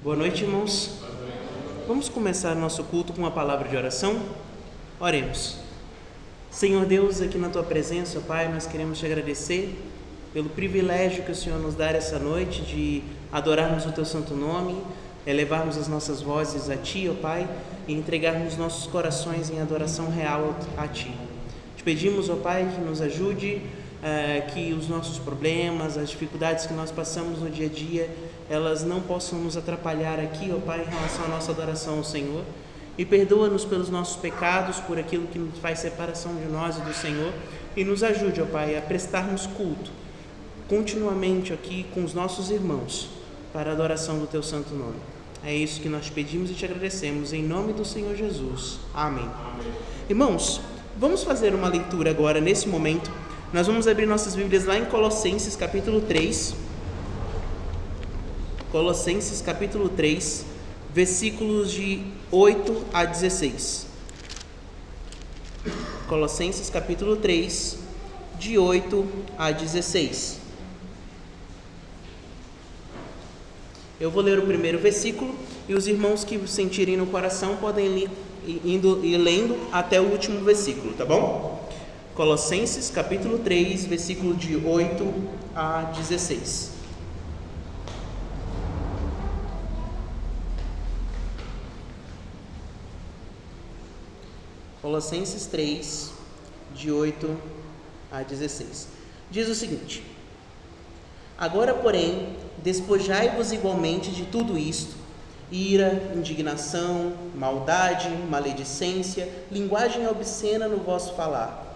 Boa noite, irmãos. Vamos começar nosso culto com uma palavra de oração? Oremos. Senhor Deus, aqui na Tua presença, Pai, nós queremos Te agradecer pelo privilégio que o Senhor nos dá essa noite de adorarmos o Teu santo nome, elevarmos as nossas vozes a Ti, ó Pai, e entregarmos nossos corações em adoração real a Ti. Te pedimos, ó Pai, que nos ajude, que os nossos problemas, as dificuldades que nós passamos no dia a dia, elas não possam nos atrapalhar aqui, ó Pai, em relação à nossa adoração ao Senhor. E perdoa-nos pelos nossos pecados, por aquilo que nos faz separação de nós e do Senhor. E nos ajude, ó Pai, a prestarmos culto continuamente aqui com os nossos irmãos para a adoração do Teu santo nome. É isso que nós pedimos e Te agradecemos, em nome do Senhor Jesus. Amém. Amém. Irmãos, vamos fazer uma leitura agora, nesse momento. Nós vamos abrir nossas Bíblias lá em Colossenses, capítulo 3. Colossenses, capítulo 3, versículos de 8 a 16. Colossenses, capítulo 3, de 8 a 16. Eu vou ler o primeiro versículo e os irmãos que sentirem no coração podem ir lendo até o último versículo, tá bom? Colossenses, capítulo 3, versículo de 8 a 16. Colossenses 3, de 8 a 16. Diz o seguinte: Agora, porém, despojai-vos igualmente de tudo isto: ira, indignação, maldade, maledicência, linguagem obscena no vosso falar.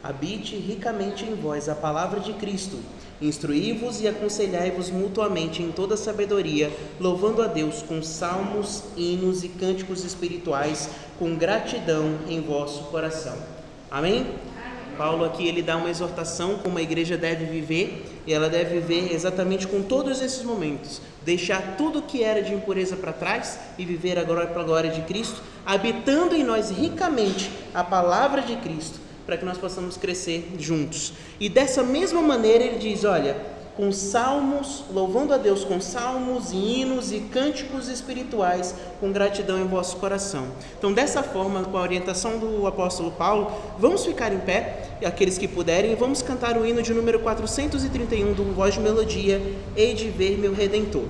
Habite ricamente em vós a palavra de Cristo. Instruí-vos e aconselhai-vos mutuamente em toda sabedoria, louvando a Deus com salmos, hinos e cânticos espirituais, com gratidão em vosso coração. Amém? Paulo aqui ele dá uma exortação como a igreja deve viver, e ela deve viver exatamente com todos esses momentos. Deixar tudo que era de impureza para trás e viver agora para a glória de Cristo, habitando em nós ricamente a palavra de Cristo, para que nós possamos crescer juntos. E dessa mesma maneira ele diz, olha, com salmos, louvando a Deus com salmos, hinos e cânticos espirituais, com gratidão em vosso coração. Então, dessa forma, com a orientação do apóstolo Paulo, vamos ficar em pé, aqueles que puderem, e vamos cantar o hino de número 431 do Voz de Melodia, Hei de ver meu Redentor.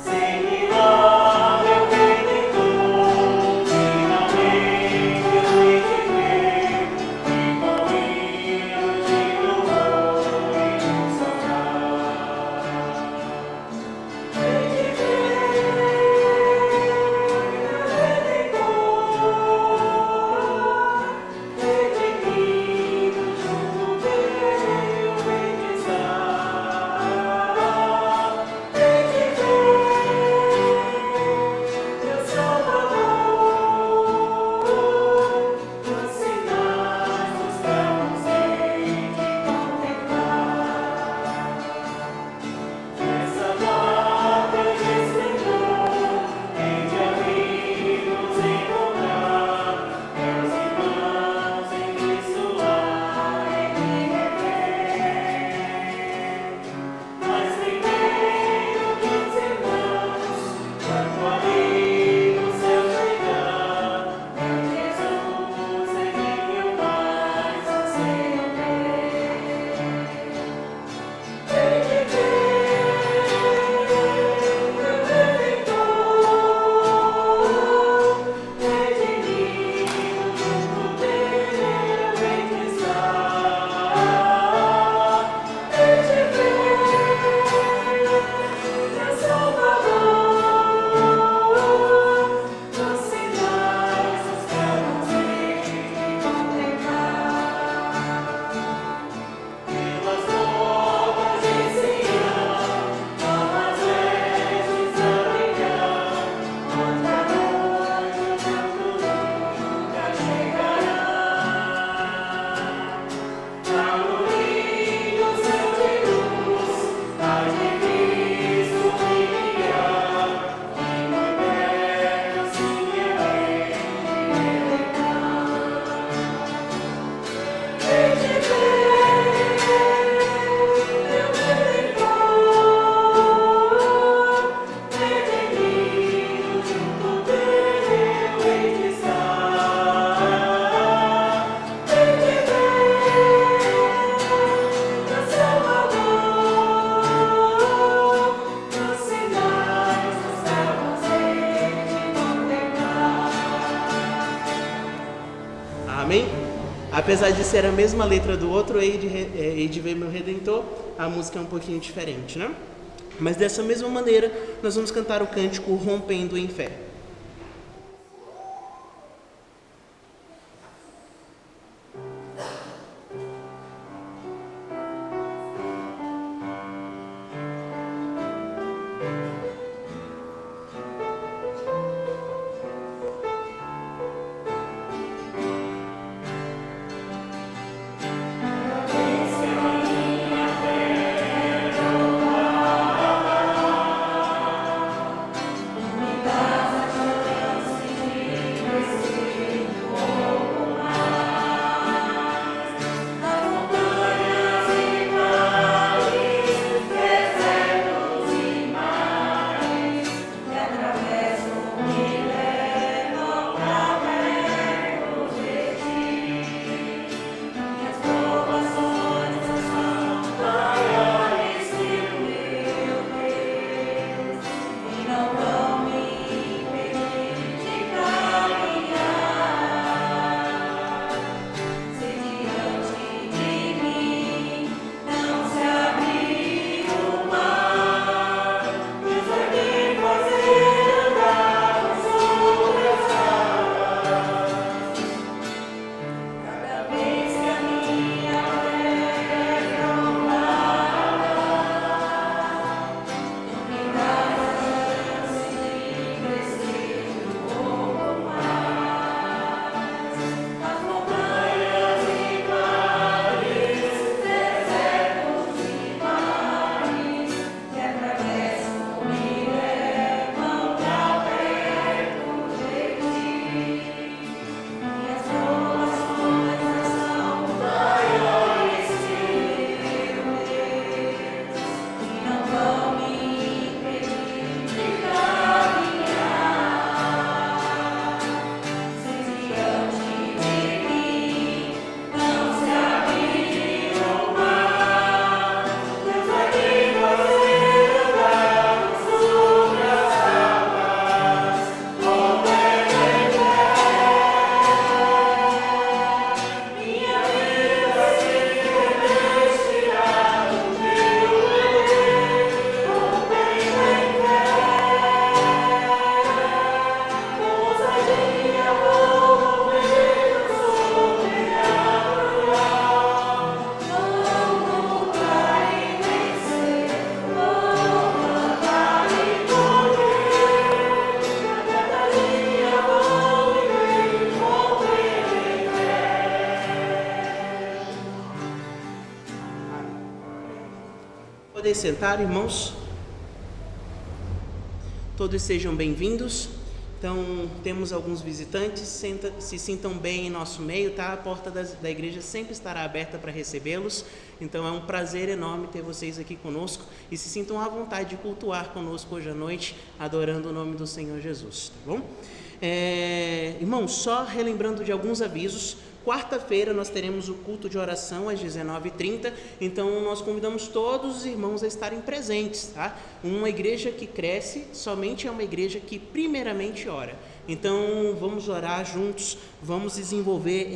Senhor, meu Redentor, finalmente Apesar de ser a mesma letra do outro, Hei de ver meu Redentor, a música é um pouquinho diferente, né? Mas dessa mesma maneira, nós vamos cantar o cântico Rompendo em Fé. Podem sentar, irmãos. Todos sejam bem-vindos. Então, temos alguns visitantes, se sintam bem em nosso meio, tá? A porta da igreja sempre estará aberta para recebê-los. Então, é um prazer enorme ter vocês aqui conosco e se sintam à vontade de cultuar conosco hoje à noite, adorando o nome do Senhor Jesus, tá bom? Irmãos, só relembrando de alguns avisos. Quarta-feira nós teremos o culto de oração às 19h30, então nós convidamos todos os irmãos a estarem presentes, tá? Uma igreja que cresce somente é uma igreja que primeiramente ora. Então vamos orar juntos, vamos desenvolver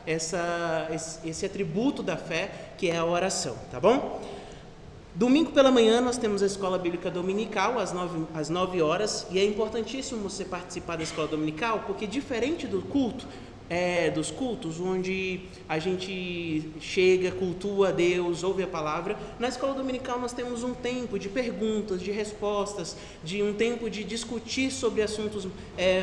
esse atributo da fé que é a oração, tá bom? Domingo pela manhã nós temos a Escola Bíblica Dominical às 9 horas e é importantíssimo você participar da Escola Dominical porque diferente dos cultos onde a gente chega, cultua a Deus, ouve a palavra, na escola dominical nós temos um tempo de perguntas, de respostas, de um tempo de discutir sobre assuntos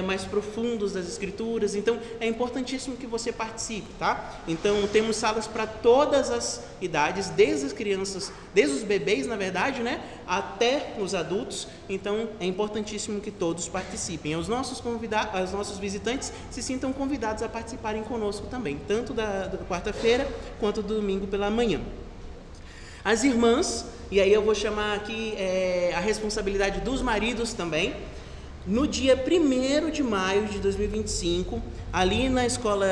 mais profundos das Escrituras. Então é importantíssimo que você participe, tá? Então temos salas para todas as idades, desde as crianças, desde os bebês, na verdade, né, até os adultos. Então é importantíssimo que todos participem. Os nossos visitantes se sintam convidados a participarem conosco também, tanto da quarta-feira quanto do domingo pela manhã. As irmãs, e aí eu vou chamar aqui a responsabilidade dos maridos também, no dia 1º de maio de 2025, ali na escola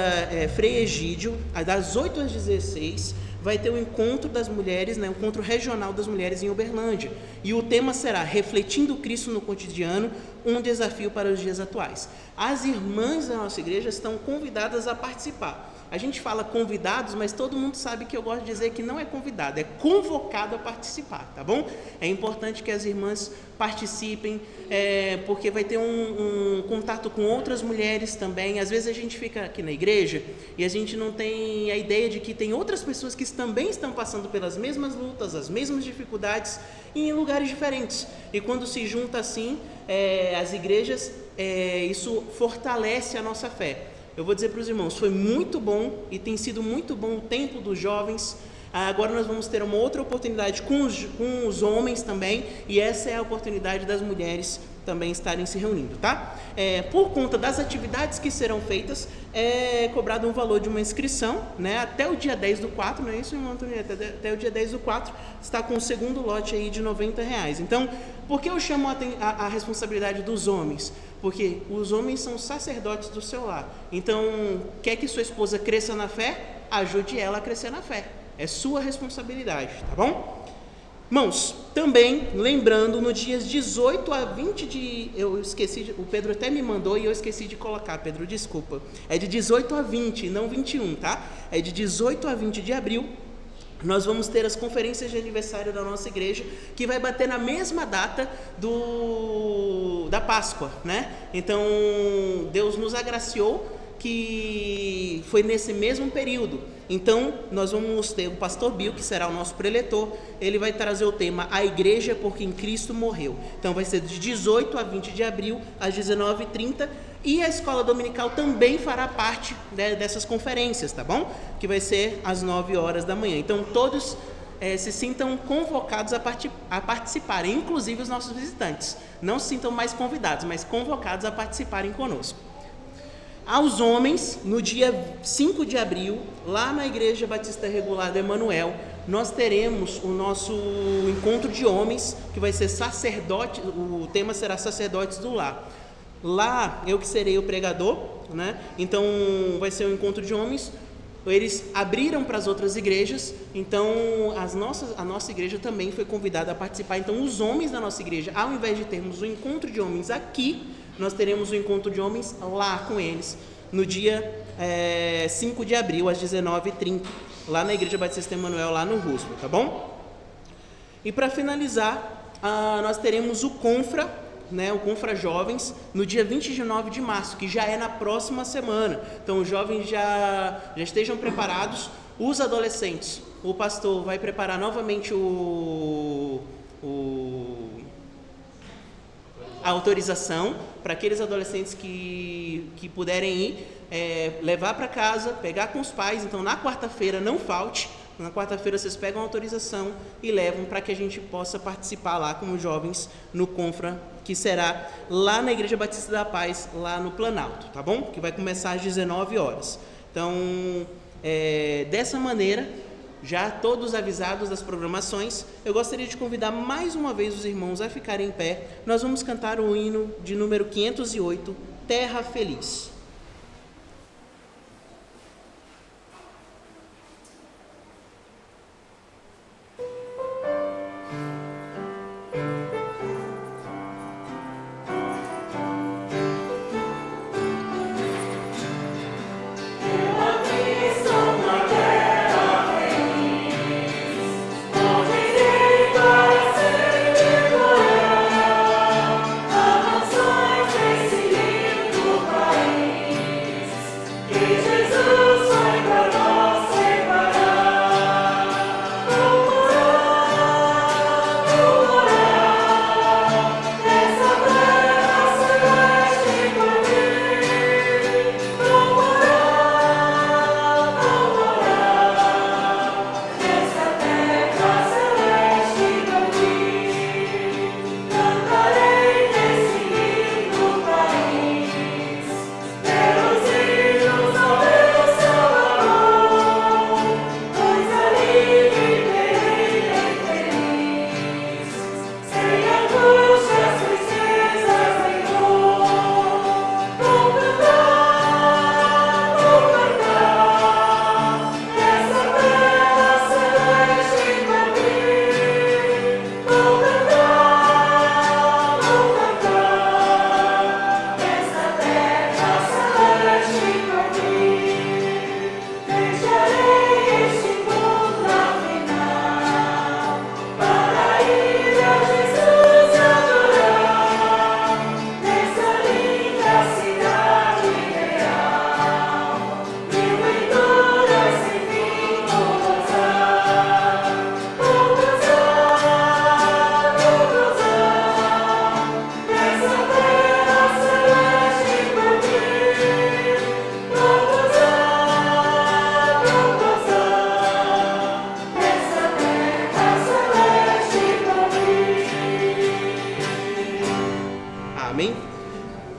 Frei Egídio, das 8 às 16, vai ter o encontro das mulheres, né, o encontro regional das mulheres em Uberlândia. E o tema será Refletindo Cristo no Cotidiano, um desafio para os dias atuais. As irmãs da nossa igreja estão convidadas a participar. A gente fala convidados, mas todo mundo sabe que eu gosto de dizer que não é convidado, é convocado a participar, tá bom? É importante que as irmãs participem, porque vai ter um contato com outras mulheres também. Às vezes a gente fica aqui na igreja e a gente não tem a ideia de que tem outras pessoas que também estão passando pelas mesmas lutas, as mesmas dificuldades, em lugares diferentes. E quando se junta assim, as igrejas, isso fortalece a nossa fé. Eu vou dizer para os irmãos, foi muito bom e tem sido muito bom o tempo dos jovens. Agora nós vamos ter uma outra oportunidade com os homens também, e essa é a oportunidade das mulheres também estarem se reunindo, tá? Por conta das atividades que serão feitas, é cobrado um valor de uma inscrição, né? Até o dia 10 do 4, não é isso, irmão Antonieta? Até o dia 10 do 4, está com o segundo lote aí de R$90. Então, por que eu chamo a responsabilidade dos homens? Porque os homens são sacerdotes do seu lar. Então, quer que sua esposa cresça na fé? Ajude ela a crescer na fé. É sua responsabilidade, tá bom? Irmãos, também lembrando, no dias 18 a 20 eu esqueci, o Pedro até me mandou e eu esqueci de colocar, Pedro, desculpa. É de 18 a 20, não 21, tá? É de 18 a 20 de abril, nós vamos ter as conferências de aniversário da nossa igreja, que vai bater na mesma data da Páscoa, né? Então, Deus nos agraciou que foi nesse mesmo período. Então, nós vamos ter o pastor Bill, que será o nosso preletor. Ele vai trazer o tema A Igreja por quem Cristo morreu. Então, vai ser de 18 a 20 de abril, às 19h30. E a escola dominical também fará parte, né, dessas conferências, tá bom? Que vai ser às 9 horas da manhã. Então, todos se sintam convocados a participarem, inclusive os nossos visitantes. Não se sintam mais convidados, mas convocados a participarem conosco. Aos homens, no dia 5 de abril, lá na Igreja Batista Regular do Emanuel, nós teremos o nosso encontro de homens, que vai ser sacerdote, o tema será sacerdotes do lar. Lá, eu que serei o pregador, né? Então, vai ser um encontro de homens. Eles abriram para as outras igrejas, então a nossa igreja também foi convidada a participar. Então, os homens da nossa igreja, ao invés de termos o encontro de homens aqui, nós teremos o encontro de homens lá com eles, no dia 5 de abril, às 19h30, lá na Igreja Batista Emanuel, lá no Roosevelt, tá bom? E para finalizar, nós teremos o Confra, né, o Confra Jovens, no dia 29 de março, que já é na próxima semana. Então, os jovens já estejam preparados. Os adolescentes, o pastor vai preparar novamente a autorização para aqueles adolescentes que puderem ir, levar para casa, pegar com os pais. Então, na quarta-feira, não falte. Na quarta-feira vocês pegam a autorização e levam para que a gente possa participar lá como jovens no Confra, que será lá na Igreja Batista da Paz, lá no Planalto, tá bom? Que vai começar às 19 horas. Então, dessa maneira, já todos avisados das programações, eu gostaria de convidar mais uma vez os irmãos a ficarem em pé. Nós vamos cantar o hino de número 508, Terra Feliz. País.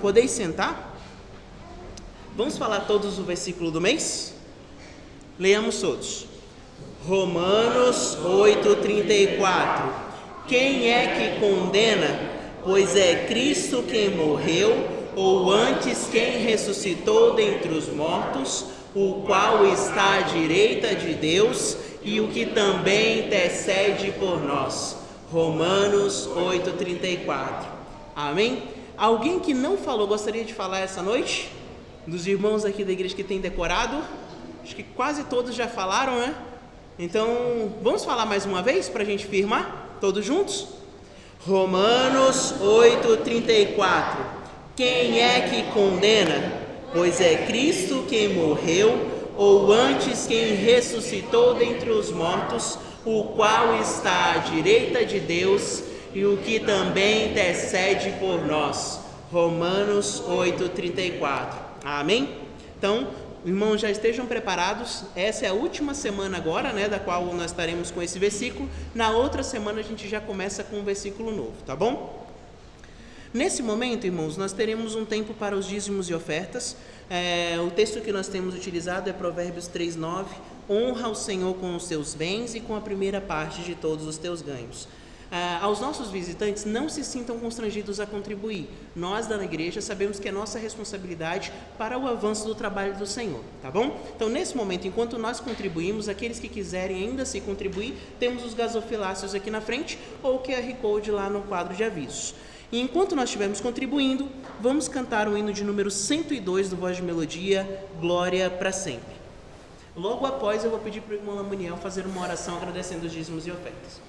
podeis sentar? Vamos falar todos o versículo do mês? Leamos todos. Romanos 8:34. Quem é que condena? Pois é Cristo quem morreu, ou antes quem ressuscitou dentre os mortos, o qual está à direita de Deus e o que também intercede por nós. Romanos 8:34. Amém? Alguém que não falou gostaria de falar essa noite? Dos irmãos aqui da igreja que tem decorado? Acho que quase todos já falaram, né? Então, vamos falar mais uma vez para a gente firmar? Todos juntos? Romanos 8:34. Quem é que condena? Pois é Cristo quem morreu, ou antes quem ressuscitou dentre os mortos, o qual está à direita de Deus e o que também intercede por nós. Romanos 8:34. Amém? Então, irmãos, já estejam preparados. Essa é a última semana agora, né, da qual nós estaremos com esse versículo. Na outra semana a gente já começa com um versículo novo, tá bom? Nesse momento, irmãos, nós teremos um tempo para os dízimos e ofertas. O texto que nós temos utilizado é Provérbios 3:9. Honra o Senhor com os teus bens e com a primeira parte de todos os teus ganhos. Aos nossos visitantes, não se sintam constrangidos a contribuir. Nós da igreja sabemos que é nossa responsabilidade para o avanço do trabalho do Senhor, tá bom? Então, nesse momento, enquanto nós contribuímos, aqueles que quiserem ainda se contribuir, temos os gasofiláceos aqui na frente ou o QR Code lá no quadro de avisos. E enquanto nós estivermos contribuindo, vamos cantar o hino de número 102 do Voz de Melodia, Glória para Sempre. Logo após, eu vou pedir para o irmão Lamaniel fazer uma oração agradecendo os dízimos e ofertas.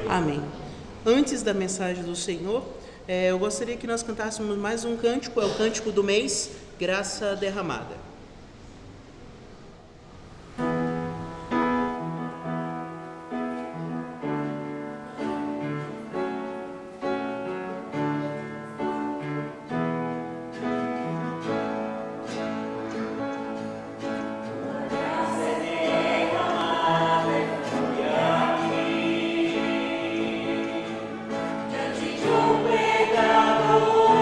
Amém. Antes da mensagem do Senhor, eu gostaria que nós cantássemos mais um cântico, é o cântico do mês, Graça Derramada. Pecador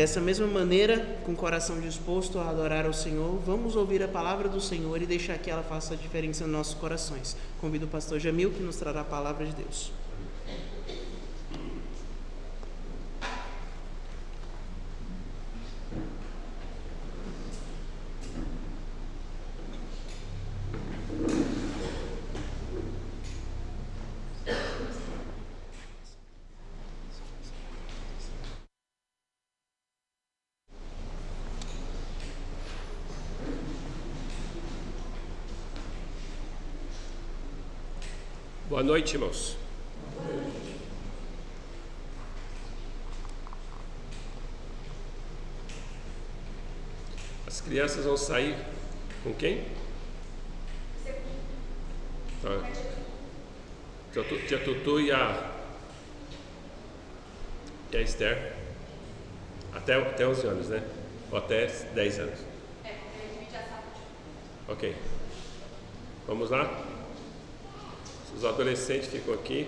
Dessa mesma maneira, com o coração disposto a adorar ao Senhor, vamos ouvir a palavra do Senhor e deixar que ela faça a diferença nos nossos corações. Convido o pastor Jamil, que nos trará a palavra de Deus. Boa noite, irmãos. As crianças vão sair com quem? Tia Tutu e a Esther. Até 11 anos, né? Ou até 10 anos. Ok. Vamos lá? Os adolescentes ficam aqui.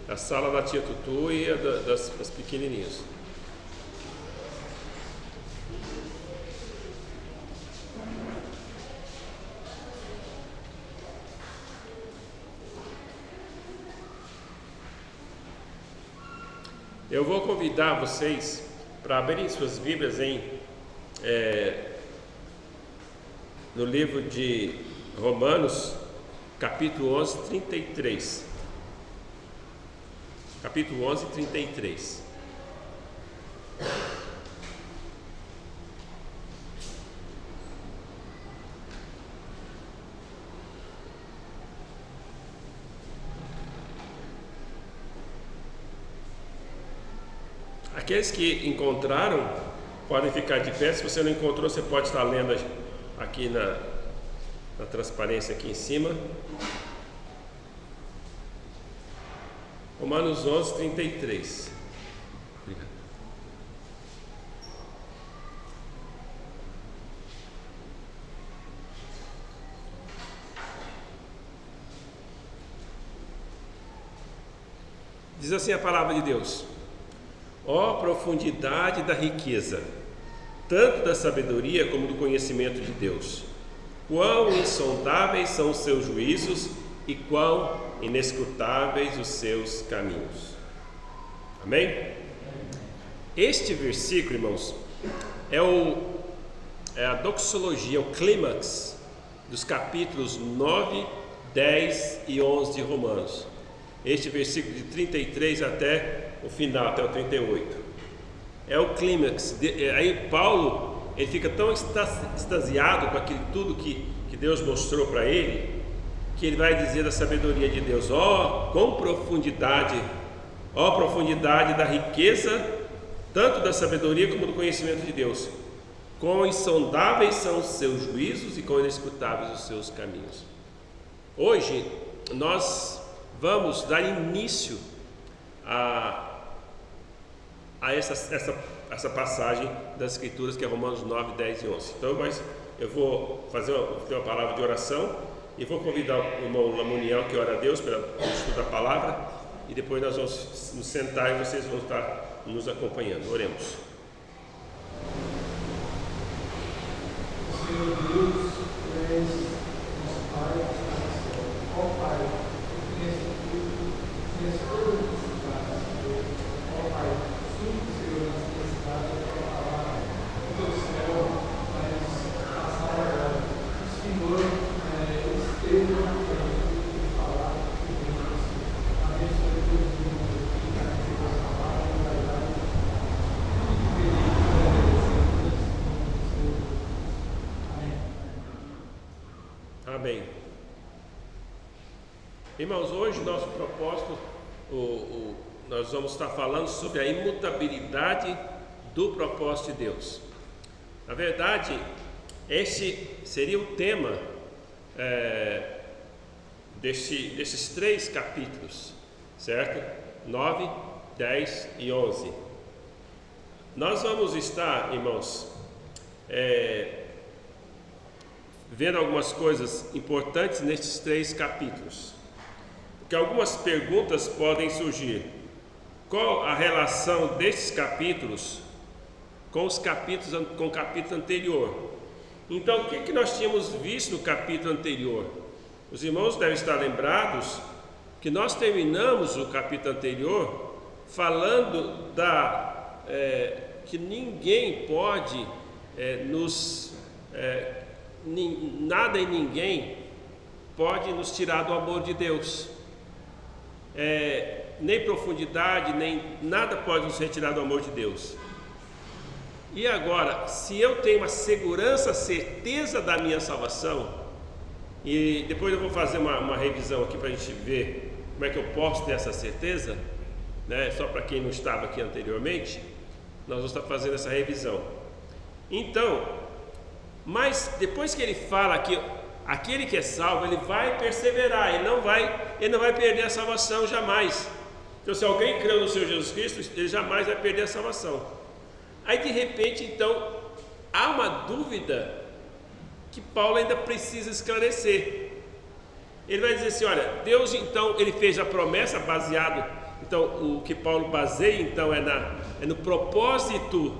A sala da tia Tutu e a das pequenininhas. Eu vou convidar vocês para abrirem suas Bíblias no livro de Romanos, capítulo 11, 33. Capítulo 11, 33. Aqueles que encontraram podem ficar de pé. Se você não encontrou, você pode estar lendo aqui na transparência aqui em cima. Romanos 11, 33. Obrigado. Diz assim a palavra de Deus: ó profundidade da riqueza, tanto da sabedoria como do conhecimento de Deus. Quão insondáveis são os seus juízos e quão inescrutáveis os seus caminhos. Amém? Este versículo, irmãos, é a doxologia, o clímax dos capítulos 9, 10 e 11 de Romanos. Este versículo de 33 até o final, até o 38. É o clímax. Aí Paulo, ele fica tão extasiado com aquilo tudo que Deus mostrou para ele, que ele vai dizer da sabedoria de Deus: ó profundidade da riqueza, tanto da sabedoria como do conhecimento de Deus. Quão insondáveis são os seus juízos e quão inescrutáveis os seus caminhos. Hoje nós vamos dar início a essa passagem das Escrituras, que é Romanos 9, 10 e 11. Então, eu vou fazer uma palavra de oração e vou convidar o irmão Lamuniel, que ora a Deus pelo estudo da palavra, e depois nós vamos nos sentar e vocês vão estar nos acompanhando. Oremos. Senhor Deus, Tu és nosso Pai, ó Pai, Tu conheces tudo, conheces todas as necessidades, Senhor. Ó Pai, supre, Senhor, as necessidades da Tua palavra, do Teu céu, mas passar agora. Senhor, esteja com falar, abençoe todos os irmãos aqui, que a palavra vai dar tudo que pedimos, Amém. Irmãos, hoje nosso propósito, nós vamos estar falando sobre a imutabilidade do propósito de Deus. Na verdade, esse seria o tema desses 3 capítulos, certo? 9, 10 e 11. Nós vamos estar, irmãos, vendo algumas coisas importantes nestes 3 capítulos. porque algumas perguntas podem surgir. Qual a relação destes capítulos com o capítulo anterior? Então, o que nós tínhamos visto no capítulo anterior? Os irmãos devem estar lembrados que nós terminamos o capítulo anterior falando que ninguém pode nada e ninguém pode nos tirar do amor de Deus. Nem profundidade, nem nada pode nos retirar do amor de Deus. E agora, se eu tenho uma segurança, certeza da minha salvação, e depois eu vou fazer uma revisão aqui para a gente ver como é que eu posso ter essa certeza, né? Só para quem não estava aqui anteriormente, nós vamos estar fazendo essa revisão. Então, mas depois que ele fala que aquele que é salvo, ele vai perseverar, ele não vai perder a salvação jamais. Então, se alguém creu no Senhor Jesus Cristo, ele jamais vai perder a salvação. Aí, de repente, então, há uma dúvida que Paulo ainda precisa esclarecer. Ele vai dizer assim, olha, Deus, então, ele fez a promessa baseado, então, o que Paulo baseia, então, é no propósito.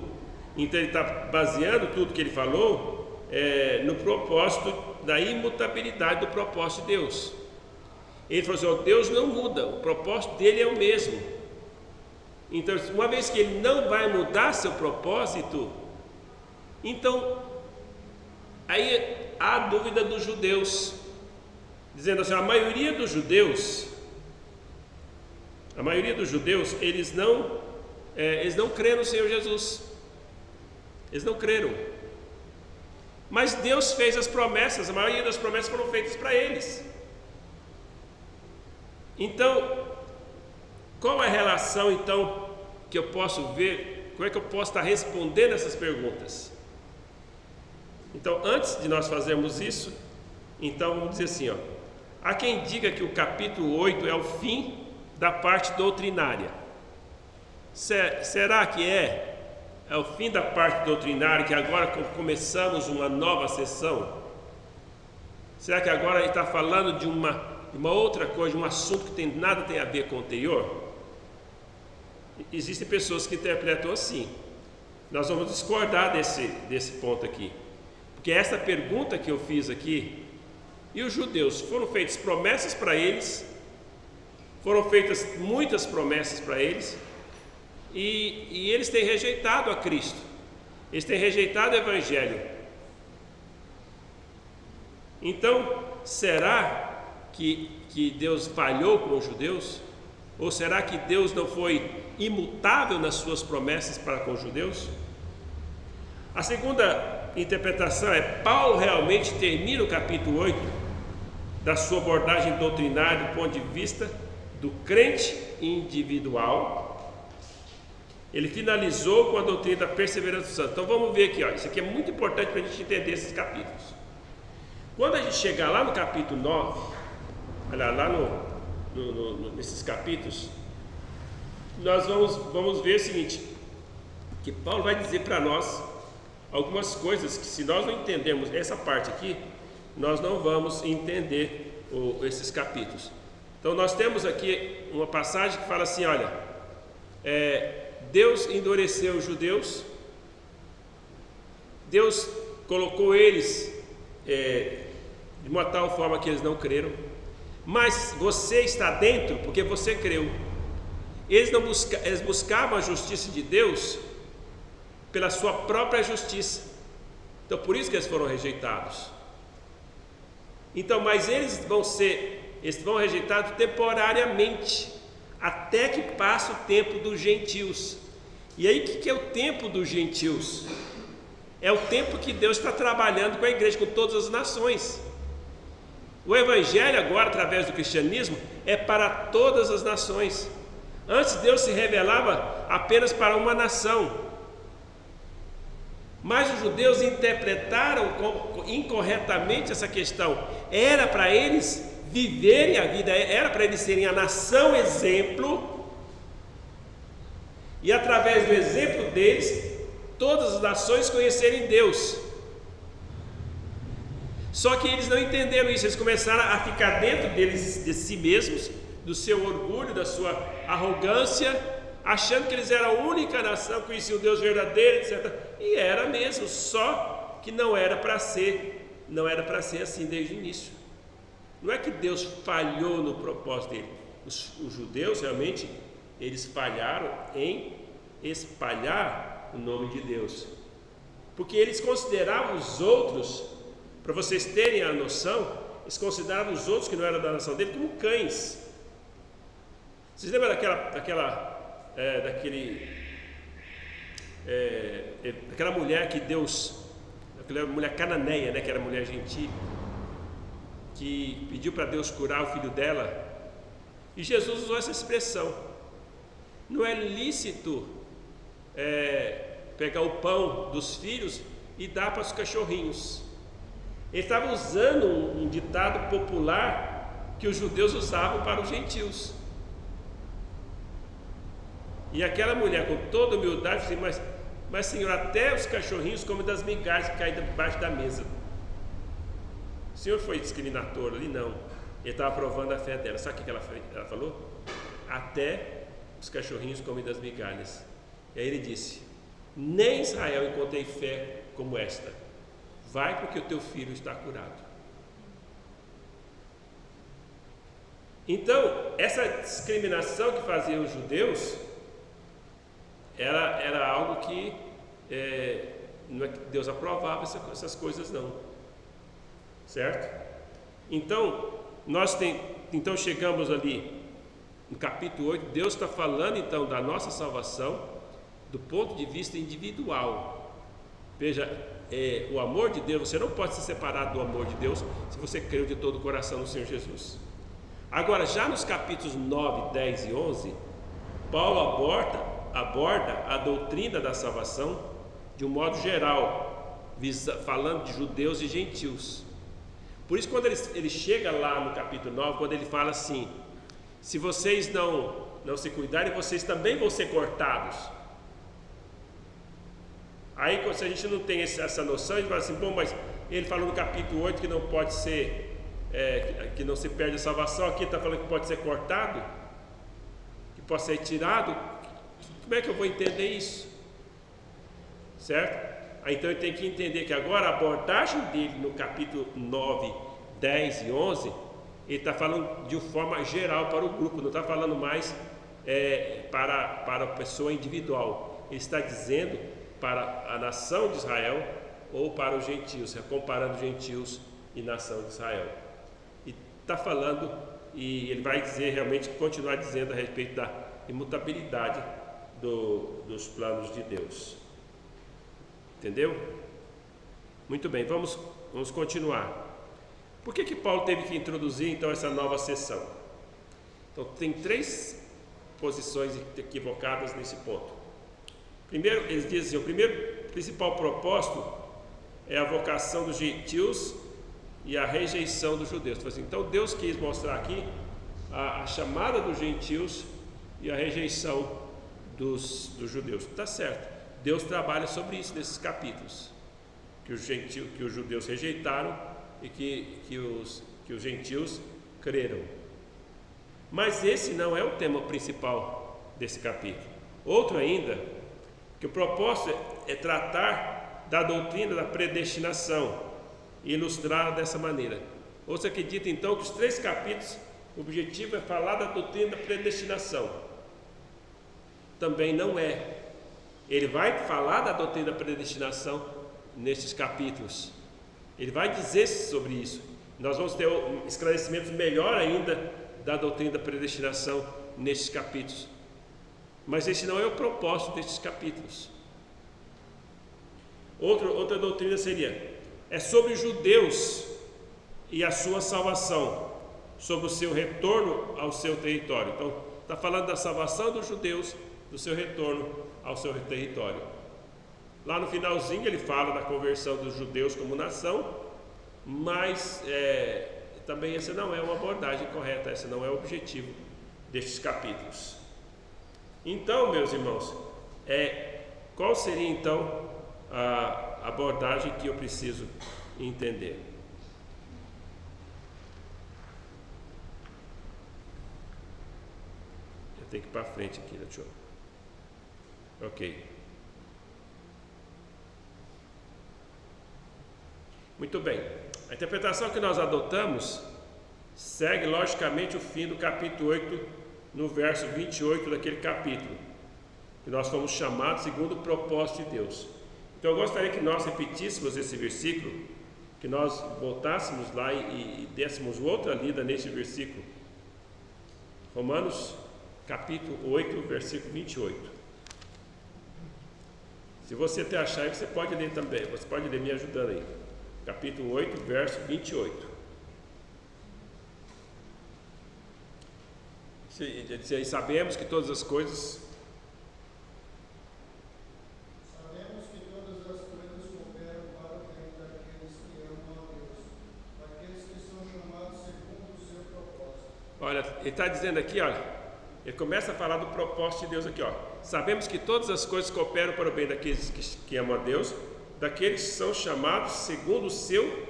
Então, ele está baseando tudo que ele falou no propósito da imutabilidade do propósito de Deus. Ele falou assim, Deus não muda, o propósito dele é o mesmo. Então, uma vez que ele não vai mudar seu propósito, então, aí há a dúvida dos judeus, dizendo assim, a maioria dos judeus, eles não creram no Senhor Jesus, eles não creram, mas Deus fez as promessas, a maioria das promessas foram feitas para eles. Então, qual é a relação, então, que eu posso ver? Como é que eu posso estar respondendo essas perguntas? Então, antes de nós fazermos isso, então vamos dizer assim, há quem diga que o capítulo 8 é o fim da parte doutrinária. Será que é o fim da parte doutrinária, que agora começamos uma nova sessão? Será que agora ele está falando de uma outra coisa, um assunto que nada tem a ver com o anterior? Existem pessoas que interpretam assim. Nós vamos discordar desse ponto aqui, porque essa pergunta que eu fiz aqui, e os judeus, foram feitas promessas para eles, foram feitas muitas promessas para eles, e eles têm rejeitado a Cristo, eles têm rejeitado o Evangelho. Então, será que Deus falhou com os judeus? Ou será que Deus não foi imutável nas suas promessas para com os judeus? A segunda interpretação é: Paulo realmente termina o capítulo 8 da sua abordagem doutrinária do ponto de vista do crente individual. Ele finalizou com a doutrina da perseverança do santo. Então vamos ver aqui, isso aqui é muito importante para a gente entender esses capítulos. Quando a gente chegar lá no capítulo 9, olha lá nesses capítulos, nós vamos ver o seguinte, que Paulo vai dizer para nós algumas coisas que, se nós não entendermos essa parte aqui, nós não vamos entender esses capítulos. Então nós temos aqui uma passagem que fala assim, olha, Deus endureceu os judeus, Deus colocou eles de uma tal forma que eles não creram, mas você está dentro porque você creu. Eles buscavam a justiça de Deus pela sua própria justiça, então por isso que eles foram rejeitados. Então, mas eles vão rejeitados temporariamente, até que passe o tempo dos gentios. E aí, o que é o tempo dos gentios? É o tempo que Deus está trabalhando com a igreja, com todas as nações. O Evangelho agora, através do cristianismo, é para todas as nações. Antes Deus se revelava apenas para uma nação, mas os judeus interpretaram incorretamente essa questão. Era para eles viverem a vida, era para eles serem a nação exemplo, e através do exemplo deles, todas as nações conhecerem Deus. Só que eles não entenderam isso, eles começaram a ficar dentro deles, de si mesmos, do seu orgulho, da sua arrogância, achando que eles eram a única nação que conhecia o Deus verdadeiro, etc. E era mesmo, só que não era para ser assim desde o início. Não é que Deus falhou no propósito dele. Os judeus realmente, eles falharam em espalhar o nome de Deus, porque eles consideravam os outros, para vocês terem a noção, eles consideravam os outros que não eram da nação dele como cães. Vocês lembram daquela mulher que Deus, aquela mulher cananeia, né, que era mulher gentil, que pediu para Deus curar o filho dela, e Jesus usou essa expressão: não é lícito pegar o pão dos filhos e dar para os cachorrinhos. Ele estava usando um ditado popular que os judeus usavam para os gentios. E aquela mulher, com toda humildade, disse: mas Senhor, até os cachorrinhos comem das migalhas que caem debaixo da mesa. O Senhor foi discriminatório ali? Não. Ele estava provando a fé dela. Sabe o que ela falou? Até os cachorrinhos comem das migalhas. E aí ele disse: nem em Israel encontrei fé como esta. Vai, porque o teu filho está curado. Então, essa discriminação que faziam os judeus era algo que não é que Deus aprovava essas coisas, não. Certo? Então, então chegamos ali no capítulo 8. Deus está falando então da nossa salvação do ponto de vista individual. Veja, o amor de Deus, você não pode se separar do amor de Deus se você creu de todo o coração no Senhor Jesus. Agora, já nos capítulos 9, 10 e 11, Paulo aborda a doutrina da salvação de um modo geral, falando de judeus e gentios. Por isso, quando ele chega lá no capítulo 9, quando ele fala assim: se vocês não se cuidarem, vocês também vão ser cortados. Aí, se a gente não tem essa noção, a gente fala assim: bom, mas ele falou no capítulo 8 que não pode ser, que não se perde a salvação, aqui está falando que pode ser cortado, que pode ser tirado. Como é que eu vou entender isso? Certo? Aí, então ele tem que entender que agora a abordagem dele no capítulo 9, 10 e 11, ele está falando de forma geral para o grupo, não está falando mais para a pessoa individual. Ele está dizendo para a nação de Israel ou para os gentios, comparando gentios e nação de Israel. E está falando, e ele vai dizer, realmente continuar dizendo a respeito da imutabilidade dos planos de Deus. Entendeu? Muito bem, vamos continuar. Por que Paulo teve que introduzir então essa nova seção? Então tem 3 posições equivocadas nesse ponto. Primeiro, eles dizem, o principal propósito é a vocação dos gentios e a rejeição dos judeus. Então Deus quis mostrar aqui a chamada dos gentios e a rejeição dos judeus. Está certo. Deus trabalha sobre isso nesses capítulos, que os judeus rejeitaram e que os gentios creram. Mas esse não é o tema principal desse capítulo. Outro ainda, que o propósito é tratar da doutrina da predestinação e ilustrá-la dessa maneira. Você acredita então que os 3 capítulos, o objetivo é falar da doutrina da predestinação? Também não é. Ele vai falar da doutrina da predestinação nesses capítulos. Ele vai dizer sobre isso. Nós vamos ter esclarecimentos melhor ainda da doutrina da predestinação nesses capítulos. Mas esse não é o propósito desses capítulos. Outra doutrina é sobre os judeus e a sua salvação, sobre o seu retorno ao seu território. Então, está falando da salvação dos judeus, do seu retorno ao seu território. Lá no finalzinho ele fala da conversão dos judeus como nação, mas também essa não é uma abordagem correta, esse não é o objetivo destes capítulos. Então, meus irmãos, qual seria então a abordagem que eu preciso entender? Tem que ir para frente aqui, deixa eu... Ok. Muito bem. A interpretação que nós adotamos segue logicamente o fim do capítulo 8, no verso 28 daquele capítulo, que nós fomos chamados segundo o propósito de Deus. Então eu gostaria que nós repetíssemos esse versículo, que nós voltássemos lá e dessemos outra lida nesse versículo. Romanos capítulo 8, versículo 28. Se você até achar aí, você pode ler também, você pode ler me ajudando aí. Capítulo 8, verso 28. Sabemos que todas as coisas... Sabemos que todas as coisas cooperam para o bem daqueles que amam a Deus, daqueles que são chamados segundo o seu propósito. Olha, ele está dizendo aqui, olha, ele começa a falar do propósito de Deus aqui, ó. Sabemos que todas as coisas cooperam para o bem daqueles que amam a Deus, daqueles que são chamados segundo o seu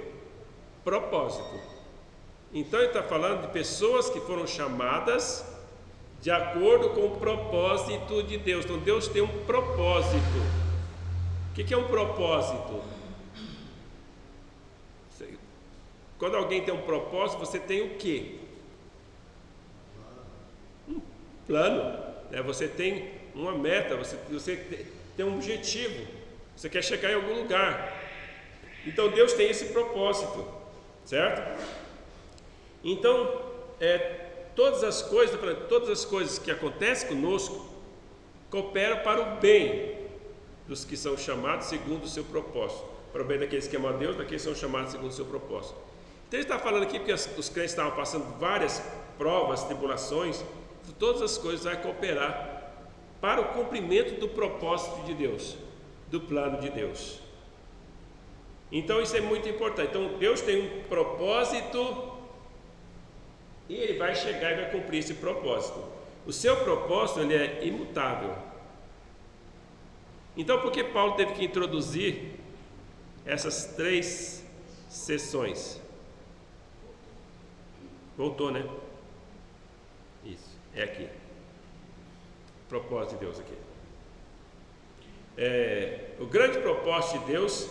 propósito. Então ele está falando de pessoas que foram chamadas de acordo com o propósito de Deus. Então Deus tem um propósito. O que é um propósito? Quando alguém tem um propósito, você tem o quê? Um plano, né? Você tem uma meta, você tem um objetivo, você quer chegar em algum lugar. Então Deus tem esse propósito, certo? Então, todas as coisas que acontecem conosco cooperam para o bem dos que são chamados segundo o seu propósito, para o bem daqueles que amam a Deus, daqueles que são chamados segundo o seu propósito. Então ele está falando aqui porque os crentes estavam passando várias provas, tribulações, todas as coisas vão cooperar para o cumprimento do propósito de Deus, do plano de Deus. Então isso é muito importante. Então Deus tem um propósito e Ele vai chegar e vai cumprir esse propósito. O seu propósito, ele é imutável. Então por que Paulo teve que introduzir essas 3 sessões? Voltou, né? Isso, é aqui. Propósito de Deus aqui. O grande propósito de Deus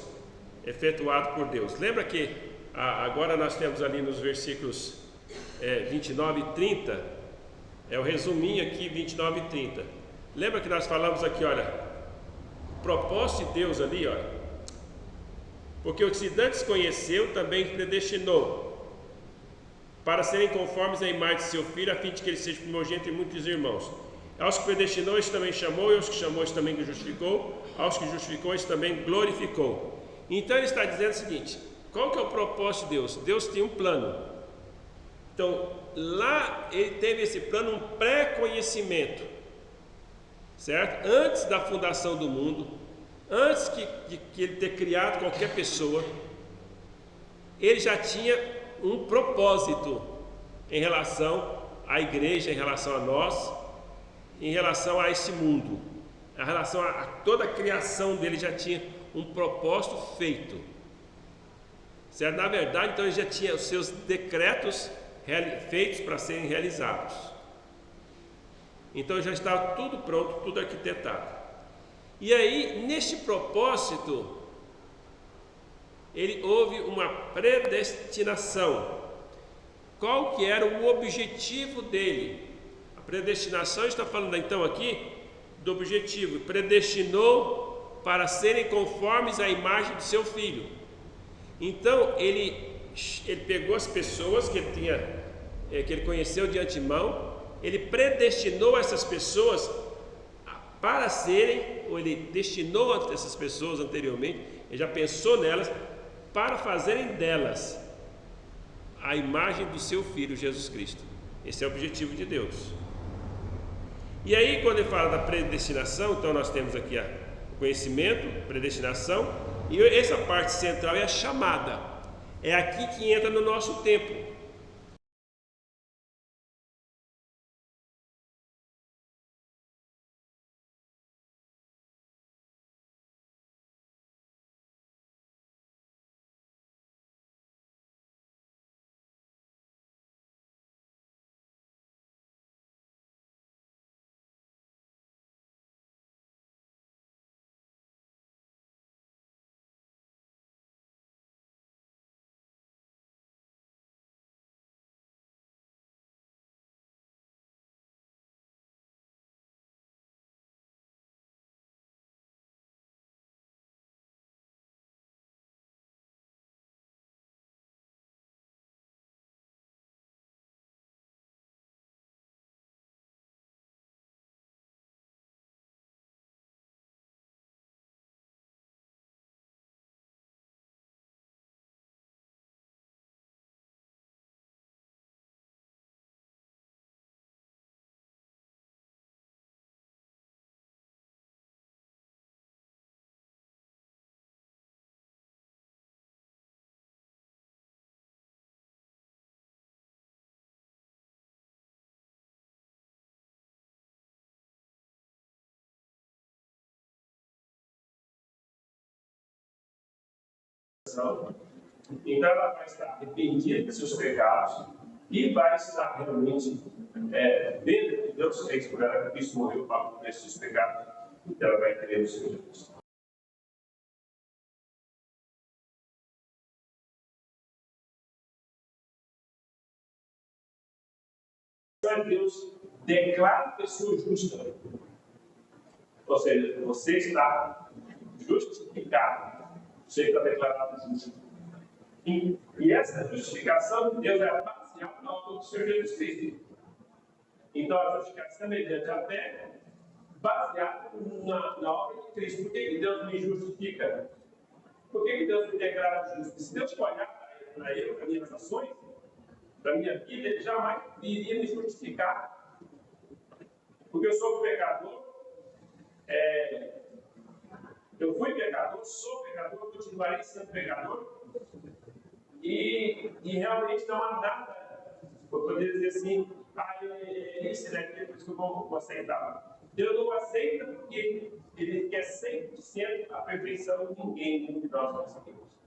efetuado por Deus. Lembra que agora nós temos ali nos versículos 29 e 30, o resuminho aqui, 29 e 30. Lembra que nós falamos aqui, olha, o propósito de Deus ali, olha, porque os que antes conheceu também predestinou para serem conformes à imagem de seu filho, a fim de que ele seja primogênito de muitos irmãos. Aos que predestinou, este também chamou, e aos que chamou, este também justificou, aos que justificou, este também glorificou. Então ele está dizendo o seguinte: qual que é o propósito de Deus? Deus tinha um plano. Então lá ele teve esse plano, um pré-conhecimento, certo? Antes da fundação do mundo, antes que ele ter criado qualquer pessoa, ele já tinha um propósito em relação à igreja, em relação a nós, em relação a esse mundo, em relação a toda a criação dele. Já tinha um propósito feito, certo? Na verdade, então ele já tinha os seus decretos feitos para serem realizados. Então já estava tudo pronto, tudo arquitetado. E aí, neste propósito, houve uma predestinação. Qual que era o objetivo dele? A predestinação está falando então aqui do objetivo. Predestinou para serem conformes à imagem do seu filho. Então ele pegou as pessoas que ele conheceu de antemão, ele predestinou essas pessoas para serem, ou ele destinou essas pessoas anteriormente, ele já pensou nelas, para fazerem delas a imagem do seu Filho Jesus Cristo. Esse é o objetivo de Deus. E aí, quando ele fala da predestinação, então nós temos aqui o conhecimento, predestinação, e essa parte central é a chamada. É aqui que entra no nosso tempo. Então ela vai estar arrependida dos seus pecados e vai estar realmente vendo que Deus fez por ela, que Cristo morreu para o preço dos pecados, ela vai crer no Senhor Jesus. Deus declara a pessoa justa. Ou seja, você está justificado. Você está declarado justo. E essa justificação de Deus é baseada na obra do Senhor Jesus Cristo. Então, a justificação é mediante a fé, baseada na obra de Cristo. Por que Deus me justifica? Por que Deus me declara justo? Se Deus olhar para eu, para minhas ações, para minha vida, Ele jamais iria me justificar. Porque eu sou pecador, eu fui pecador, sou pecador, continuarei sendo pecador, e realmente não há nada para poder dizer assim, isso é por isso que eu vou aceitar. Deus não aceita porque Ele quer 100% a perfeição de ninguém que nós conseguimos.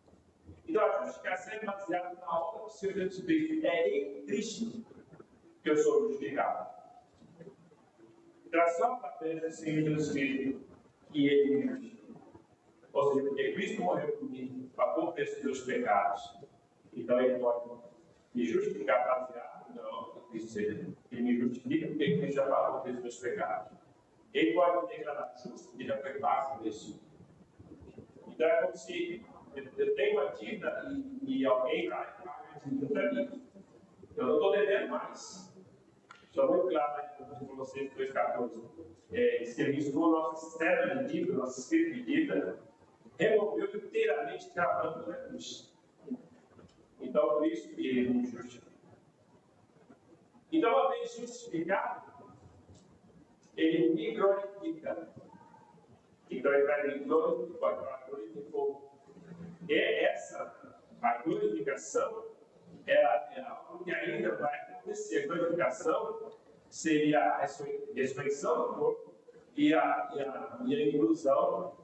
Então a justificação é baseada na obra do Senhor Jesus Cristo. É em Cristo que eu sou justificado. Então é só através do Senhor Jesus Cristo que Ele me justifica. Ou seja, porque Cristo morreu por mim, pagou o preço dos meus pecados. Então Ele pode me justificar baseado na obra de Cristo. Ele me justifica porque Cristo já pagou o preço dos meus pecados. Ele pode me declarar justo, porque já foi pago isso. Então é como se eu tenho uma dívida e alguém vai pagar a dívida para mim. Eu não estou devendo mais. Só muito claro para vocês, 2,14. Se registrou nossa cédula de dívida, nosso escrito de dívida, removeu inteiramente cravando na cruz. Então, por isso que Ele me justifica. Então, uma vez justificado, Ele me glorifica. Então, Ele vai me glorificar. E a glorificação, é algo que ainda vai acontecer. A glorificação seria a ressurreição do corpo e a inclusão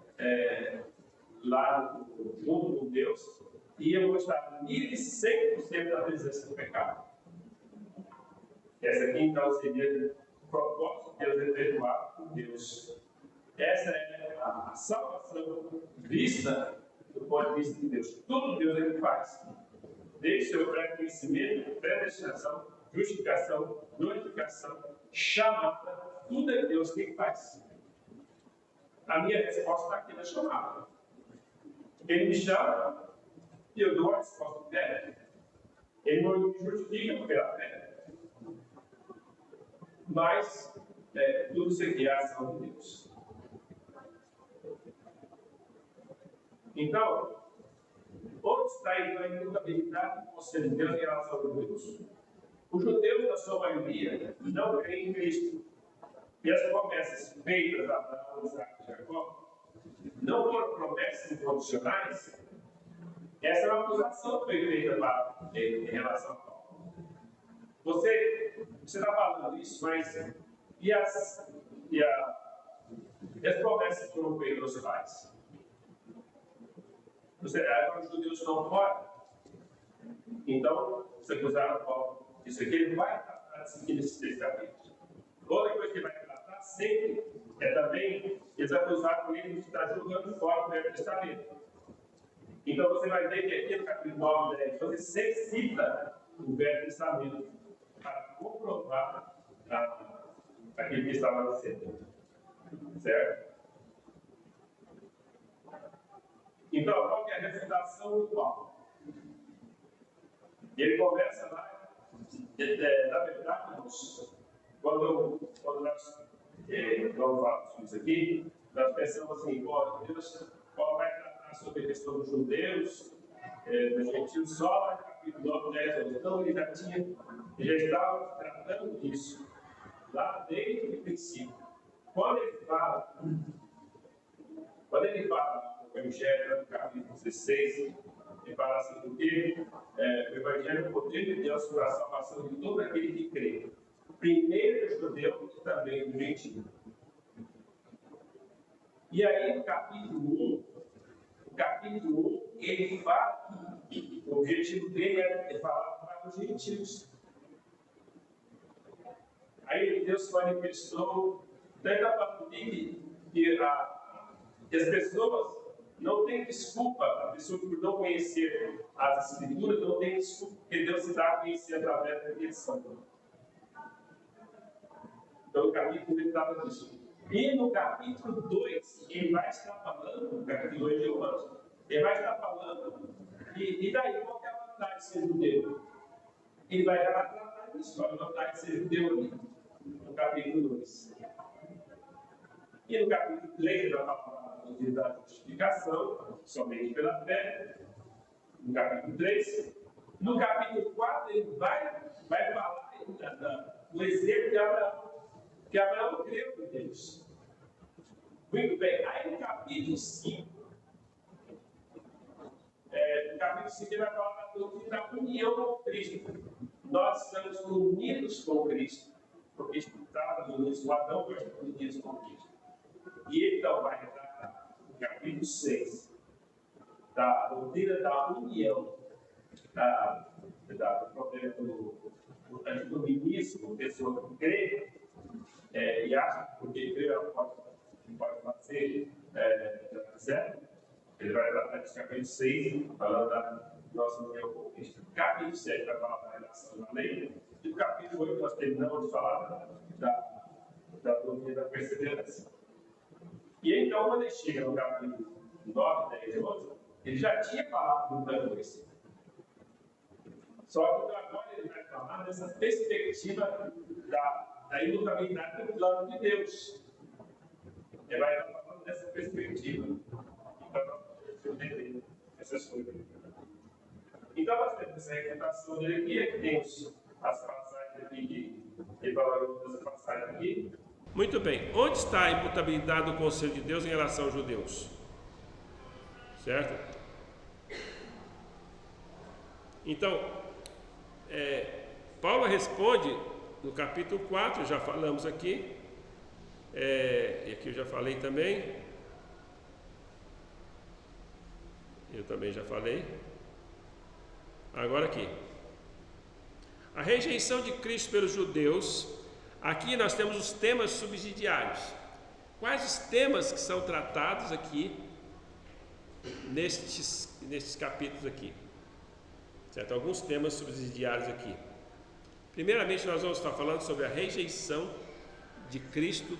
lá junto com Deus. E eu vou estar livre 100% da presença do pecado. Essa aqui, então, seria o propósito de Deus efetuado por Deus. Essa é a salvação vista do ponto de vista de Deus. Tudo Deus Ele faz. Desde seu pré-conhecimento, predestinação, justificação, glorificação, chamada, tudo é Deus quem faz. A minha resposta está aqui na chamada. Ele me chama e eu dou a resposta dele. Ele não me justifica pela fé. Mas tudo isso aqui é a ação de Deus. Então, onde está então a imutabilidade do conselho de Deus em relação a Deus? Os judeus, na sua maioria, não creem em Cristo. E as promessas feitas a Abraão, Isaac e Jacó não foram promessas incondicionais. Essa é uma acusação que foi feita em relação a Paulo. Você está falando isso, mas e as promessas que foram feitas aos pais? Agora os judeus estão fora. Então, você acusaram Paulo. Isso aqui ele vai tratar de seguir esses testamentos. Outra coisa que ele vai tratar sempre é também eles acusaram ele de estar jogando fora o Velho Testamento. Então você vai ver que aqui no capítulo 9, 10, você sempre cita o Velho Testamento para comprovar aquilo que estava dizendo. Certo? Então, qual que é a refutação do Paulo? Ele começa lá, na verdade, quando nós vamos falar sobre isso aqui, nós pensamos assim, Deus, Paulo vai tratar sobre a questão dos judeus, dos gentios, só no capítulo 9, 10, 11. Então, ele já estava tratando disso, lá desde o princípio. Quando ele fala no Evangelho, no capítulo 16, ele fala assim, porque o Evangelho é o poder de Deus para a salvação de todo aquele que crê. Primeiro o judeu e também o gentio. E aí, no capítulo 1, ele fala que o objetivo dele é falar para os gentios. Aí Deus se manifestou tanto a partir que as pessoas não têm desculpa, a pessoa por não conhecer as Escrituras não tem desculpa, porque Deus se dá a conhecer através da criação. Então, o capítulo ele trata disso. E no capítulo 2, ele vai estar falando, no capítulo 2 de Romanos, ele vai estar falando, e daí qual que é a vantagem de ser judeu? Ele vai tratar disso, a vantagem de ser judeu ali, no capítulo 2. E no capítulo 3, ele vai falar da justificação, somente pela fé, no capítulo 3. No capítulo 4, ele vai falar do exemplo de Abraão, que Abraão creu em Deus. Muito bem, aí no capítulo 5, ele vai falar da doutrina da união com Cristo. Nós estamos unidos com Cristo, porque estávamos unidos com Adão, mas unidos com Cristo. E ele então vai tratar no capítulo 6 da doutrina da união, do problema do anticomunismo, pessoa que crê e acha que porque crê ela pode fazer certo. Ele vai tratar de capítulo 6, falando da nossa união com Cristo. Capítulo 7 vai falar da relação da lei. E no capítulo 8 nós terminamos de falar da doutrina da perseverança. E então, quando ele chega no capítulo 9, 10 e 11, ele já tinha falado do plano esse. Só que agora ele vai falar dessa perspectiva da imutabilidade do plano de Deus. Ele vai estar falando dessa perspectiva. Então, eu entender essas coisas. Então, nós temos essa representação dele aqui. Aqui temos as passagens aqui que valorou essa passagem aqui. Muito bem. Onde está a imutabilidade do conselho de Deus em relação aos judeus? Certo? Então, Paulo responde no capítulo 4, já falamos aqui, e aqui eu já falei também, eu também já falei, agora aqui, a rejeição de Cristo pelos judeus. Aqui nós temos os temas subsidiários. Quais os temas que são tratados aqui nestes capítulos aqui? Certo? Alguns temas subsidiários aqui. Primeiramente, nós vamos estar falando sobre a rejeição de Cristo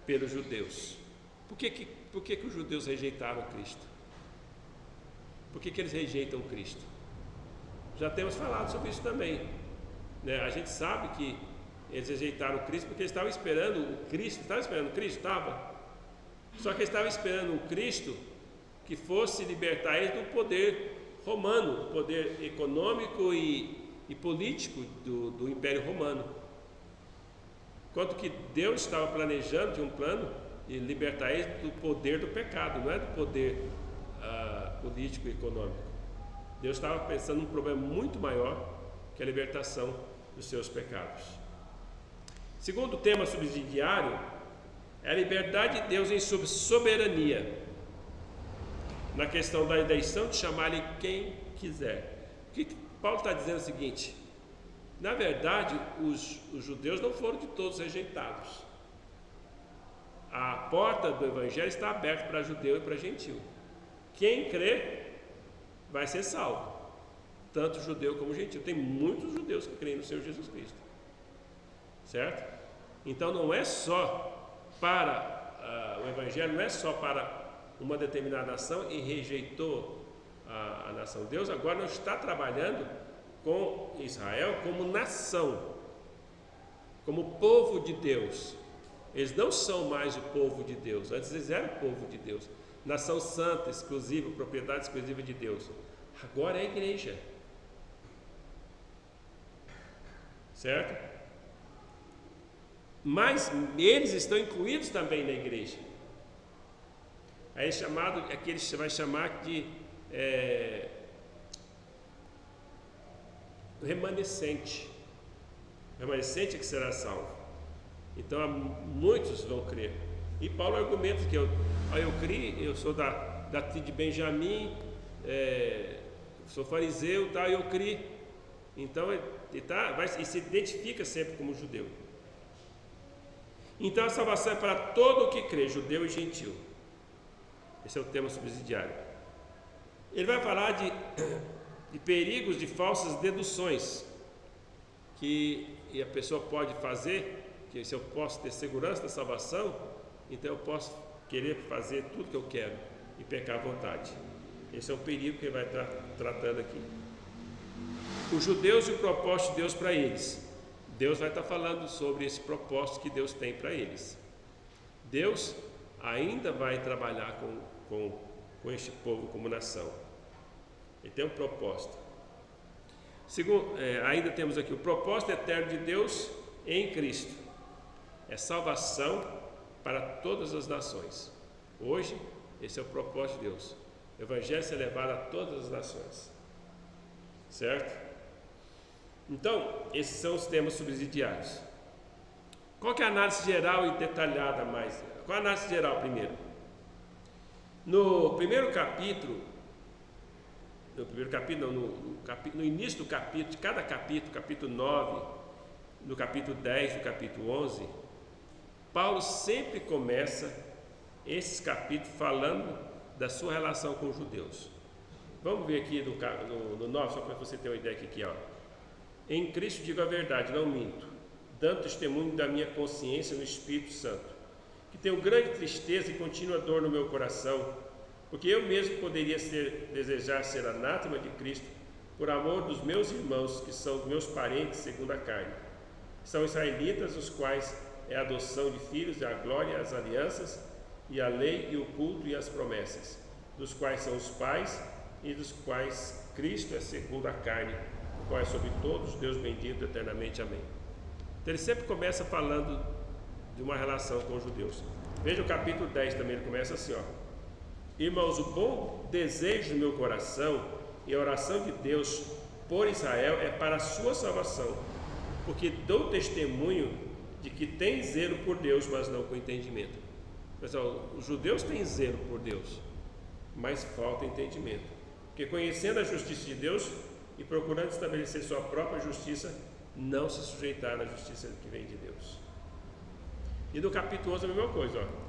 pelos judeus. Por que os judeus rejeitaram Cristo? Por que eles rejeitam Cristo? Já temos falado sobre isso também, né? A gente sabe que eles rejeitaram Cristo porque eles estavam esperando o Cristo. Estavam esperando Cristo? Estava. Só que eles estavam esperando um Cristo que fosse libertar eles do poder romano, do poder econômico e político do Império Romano. Enquanto que Deus estava planejando, tinha um plano de libertar eles do poder do pecado, não é do poder político e econômico. Deus estava pensando num problema muito maior que a libertação dos seus pecados. Segundo tema subsidiário é a liberdade de Deus em sua soberania, na questão da eleição de chamarem quem quiser. O que Paulo está dizendo é o seguinte: na verdade, os judeus não foram de todos rejeitados. A porta do Evangelho está aberta para judeu e para gentil. Quem crê vai ser salvo, tanto judeu como gentil. Tem muitos judeus que creem no Senhor Jesus Cristo, certo? Então não é só para o Evangelho, não é só para uma determinada nação e rejeitou a nação de Deus. Agora não está trabalhando com Israel como nação, como povo de Deus. Eles não são mais o povo de Deus. Antes eles eram o povo de Deus, nação santa, exclusiva, propriedade exclusiva de Deus. Agora é a igreja, certo? Mas eles estão incluídos também na igreja. Aí é chamado, aqui ele vai chamar de remanescente. Remanescente é que será salvo. Então muitos vão crer. E Paulo argumenta que eu sou da tribo de Benjamim, sou fariseu, tal, e eu criei. Então ele se identifica sempre como judeu. Então a salvação é para todo o que crê, judeu e gentil. Esse é o tema subsidiário. Ele vai falar de perigos de falsas deduções que a pessoa pode fazer, que se eu posso ter segurança da salvação, então eu posso querer fazer tudo que eu quero e pecar à vontade. Esse é o perigo que ele vai estar tratando aqui. Os judeus e o propósito de Deus para eles. Deus vai estar falando sobre esse propósito que Deus tem para eles. Deus ainda vai trabalhar com este povo como nação. Ele tem um propósito. Segundo, ainda temos aqui o propósito eterno de Deus em Cristo. É salvação para todas as nações. Hoje, esse é o propósito de Deus. O Evangelho ser levado a todas as nações. Certo? Então, esses são os temas subsidiários. Qual que é a análise geral e detalhada mais? Qual a análise geral primeiro? No início do capítulo, de cada capítulo, capítulo 9, no capítulo 10, no capítulo 11, Paulo sempre começa esses capítulos falando da sua relação com os judeus. Vamos ver aqui no 9, só para você ter uma ideia aqui, ó. Em Cristo digo a verdade, não minto, dando testemunho da minha consciência no Espírito Santo, que tenho grande tristeza e contínua dor no meu coração, porque eu mesmo poderia desejar ser anátema de Cristo, por amor dos meus irmãos, que são meus parentes segundo a carne. São israelitas, os quais é a adoção de filhos, e a glória, as alianças, e a lei, e o culto, e as promessas, dos quais são os pais, e dos quais Cristo é segundo a carne, o qual é sobre todos, Deus bendito eternamente. Amém. Então ele sempre começa falando de uma relação com os judeus. Veja o capítulo 10 também, ele começa assim, ó. Irmãos, o bom desejo do meu coração e a oração de Deus por Israel é para a sua salvação, porque dou testemunho de que tem zelo por Deus, mas não com entendimento. Pessoal, os judeus têm zelo por Deus, mas falta entendimento, porque conhecendo a justiça de Deus e procurando estabelecer sua própria justiça, não se sujeitaram à justiça que vem de Deus. E no capítulo 11 a mesma coisa, ó.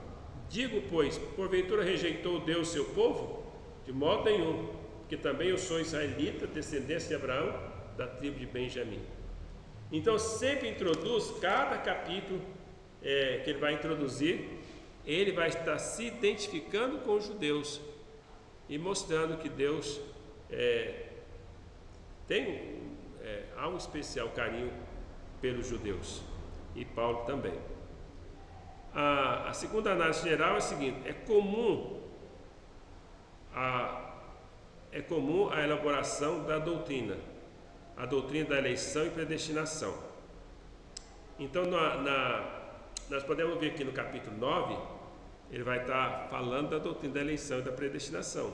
Digo, pois, porventura rejeitou Deus seu povo? De modo nenhum, porque também eu sou israelita, descendente de Abraão, da tribo de Benjamim. Então sempre introduz, cada capítulo que ele vai introduzir, ele vai estar se identificando com os judeus e mostrando que Deus há um especial carinho pelos judeus, e Paulo também. A segunda análise geral é a seguinte: é comum a elaboração da doutrina, a doutrina da eleição e predestinação. Então nós podemos ver aqui no capítulo 9, ele vai estar falando da doutrina da eleição e da predestinação.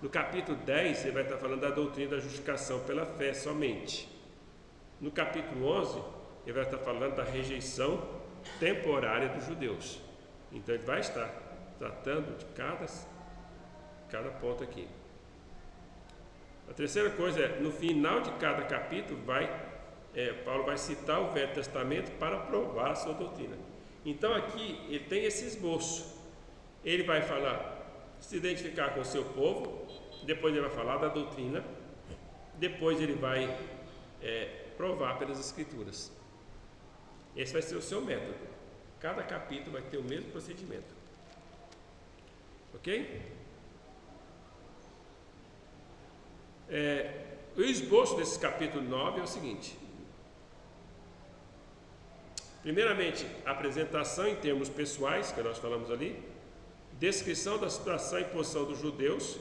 No capítulo 10, ele vai estar falando da doutrina da justificação pela fé somente. No capítulo 11, ele vai estar falando da rejeição temporária dos judeus. Então ele vai estar tratando de cada ponto aqui. A terceira coisa é, no final de cada capítulo, Paulo vai citar o Velho Testamento para provar a sua doutrina. Então aqui ele tem esse esboço. Ele vai se identificar com o seu povo, depois ele vai falar da doutrina, depois ele vai provar pelas Escrituras. Esse vai ser o seu método. Cada capítulo vai ter o mesmo procedimento. Ok? O esboço desse capítulo 9 é o seguinte: primeiramente, apresentação em termos pessoais, que nós falamos ali, descrição da situação e posição dos judeus.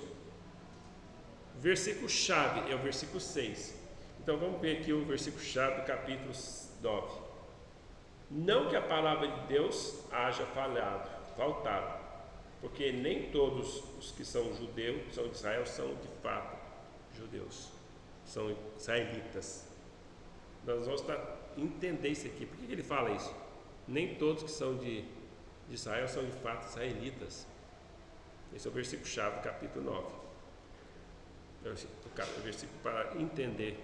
Versículo-chave é o versículo 6. Então vamos ver aqui o versículo-chave do capítulo 9. Não que a palavra de Deus haja faltado, porque nem todos os que são judeus, são de Israel, são de fato judeus, são israelitas. Nós vamos entender isso aqui. Por que ele fala isso? Nem todos que são de Israel são de fato israelitas. Esse é o versículo-chave do capítulo 9. O versículo para entender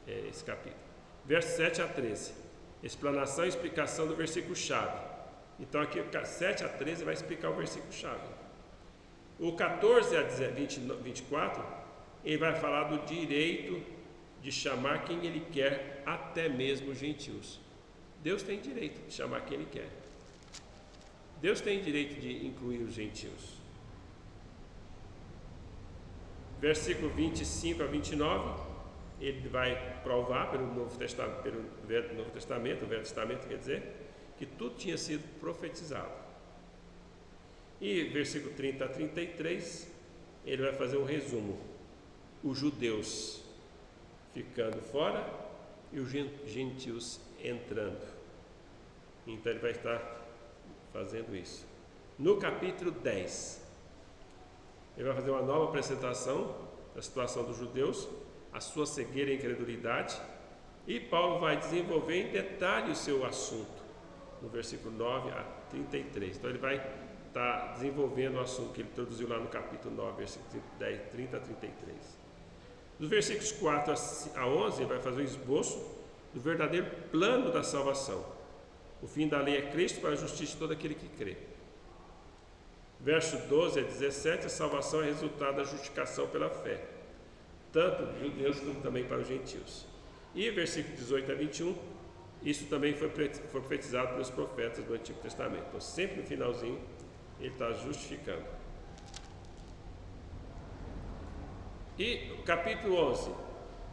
esse capítulo. Versos 7 a 13. Explanação e explicação do versículo-chave. Então aqui 7 a 13 vai explicar o versículo-chave. O 14 a 24, ele vai falar do direito de chamar quem ele quer, até mesmo os gentios. Deus tem direito de chamar quem ele quer. Deus tem direito de incluir os gentios. Versículo 25 a 29, ele vai provar pelo Novo Testamento, o Velho Testamento quer dizer, que tudo tinha sido profetizado. E versículo 30 a 33, ele vai fazer um resumo. Os judeus ficando fora e os gentios entrando. Então ele vai estar fazendo isso. No capítulo 10, ele vai fazer uma nova apresentação da situação dos judeus, a sua cegueira e incredulidade, e Paulo vai desenvolver em detalhe o seu assunto, no versículo 9 a 33. Então ele vai estar desenvolvendo o assunto que ele introduziu lá no capítulo 9, versículo 30 a 33. Dos versículos 4 a 11, ele vai fazer o esboço do verdadeiro plano da salvação. O fim da lei é Cristo para a justiça de todo aquele que crê. Verso 12 a 17, a salvação é resultado da justificação pela fé, tanto dos judeus como também para os gentios. E versículo 18 a 21, isso também foi profetizado pelos profetas do Antigo Testamento. Então, sempre no finalzinho, ele está justificando. E o capítulo 11,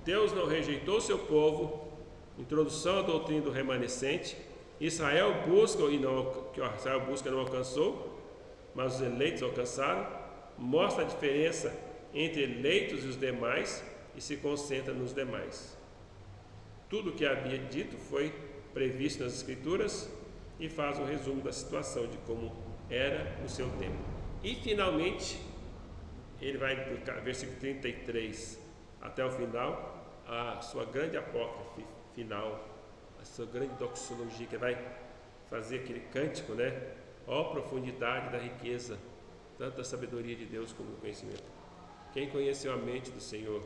Deus não rejeitou seu povo, introdução à doutrina do remanescente. Israel busca e não alcançou, mas os eleitos alcançaram. Mostra a diferença entre eleitos e os demais e se concentra nos demais. Tudo o que havia dito foi previsto nas Escrituras e faz um resumo da situação de como era no seu tempo. E finalmente, ele vai do versículo 33 até o final, a sua grande apócrife final, a sua grande doxologia, que vai fazer aquele cântico, né? Ó profundidade da riqueza, tanto da sabedoria de Deus como do conhecimento. Quem conheceu a mente do Senhor,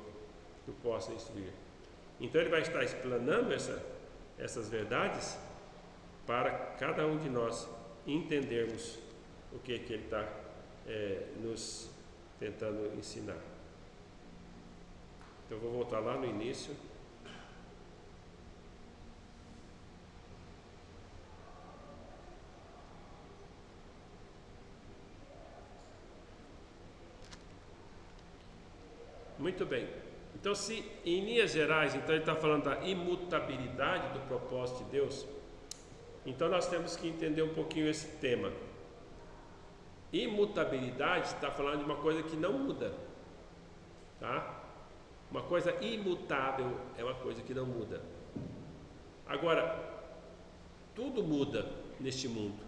que o possa instruir. Então ele vai estar explanando essas verdades para cada um de nós entendermos o que ele está nos tentando ensinar. Então eu vou voltar lá no início. Muito bem. Então, se em linhas gerais, então ele está falando da imutabilidade do propósito de Deus, então nós temos que entender um pouquinho esse tema. Imutabilidade está falando de uma coisa que não muda, tá? Uma coisa imutável é uma coisa que não muda. Agora, tudo muda neste mundo.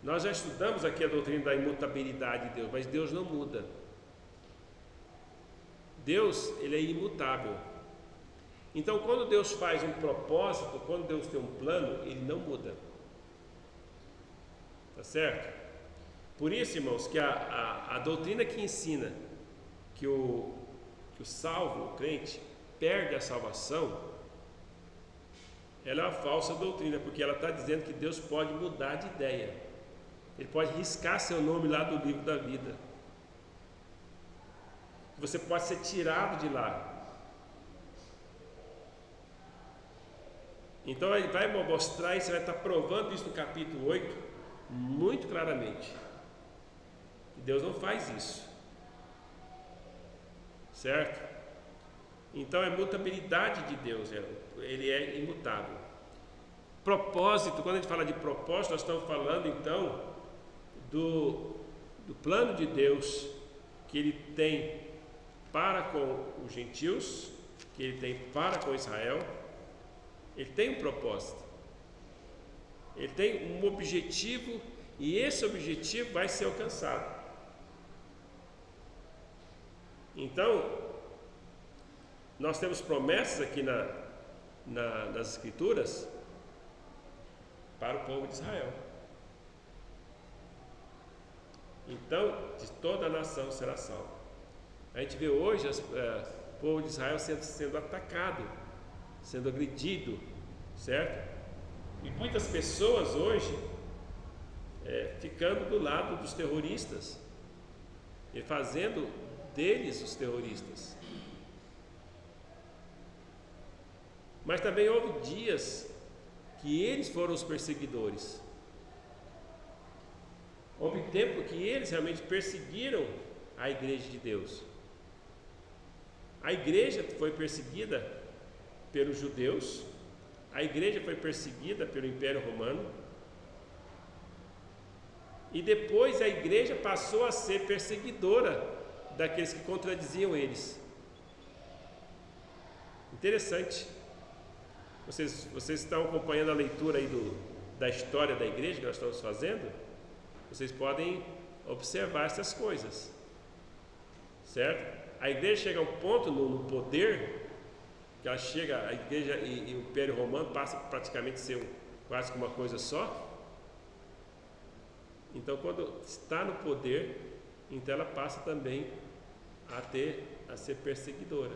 Nós já estudamos aqui a doutrina da imutabilidade de Deus, mas Deus não muda. Deus, ele é imutável. Então, quando Deus faz um propósito, quando Deus tem um plano, ele não muda. Tá certo? Por isso, irmãos, que a doutrina que ensina que o salvo, o crente, perde a salvação, ela é uma falsa doutrina, porque ela está dizendo que Deus pode mudar de ideia. Ele pode riscar seu nome lá do livro da vida. Você pode ser tirado de lá. Então ele vai mostrar isso, vai estar provando isso no capítulo 8 muito claramente. E Deus não faz isso. Certo? Então é mutabilidade de Deus, ele é imutável. Propósito, quando a gente fala de propósito, nós estamos falando então do plano de Deus que ele tem para com os gentios, que ele tem para com Israel. Ele tem um propósito, ele tem um objetivo, e esse objetivo vai ser alcançado. Então, nós temos promessas aqui nas Escrituras para o povo de Israel. então de toda a nação será salvo. A gente vê hoje o povo de Israel sendo atacado, sendo agredido, certo? E muitas pessoas hoje ficando do lado dos terroristas e fazendo deles os terroristas. Mas também houve dias que eles foram os perseguidores. Houve tempo que eles realmente perseguiram a igreja de Deus. A igreja foi perseguida pelos judeus, a igreja foi perseguida pelo Império Romano, e depois a igreja passou a ser perseguidora daqueles que contradiziam eles. Interessante. Vocês estão acompanhando a leitura aí da história da igreja que nós estamos fazendo? Vocês podem observar essas coisas, certo? A igreja chega a um ponto no poder que ela chega, a igreja e o Império Romano passa praticamente a ser quase que uma coisa só. Então, quando está no poder, então ela passa também a ser perseguidora.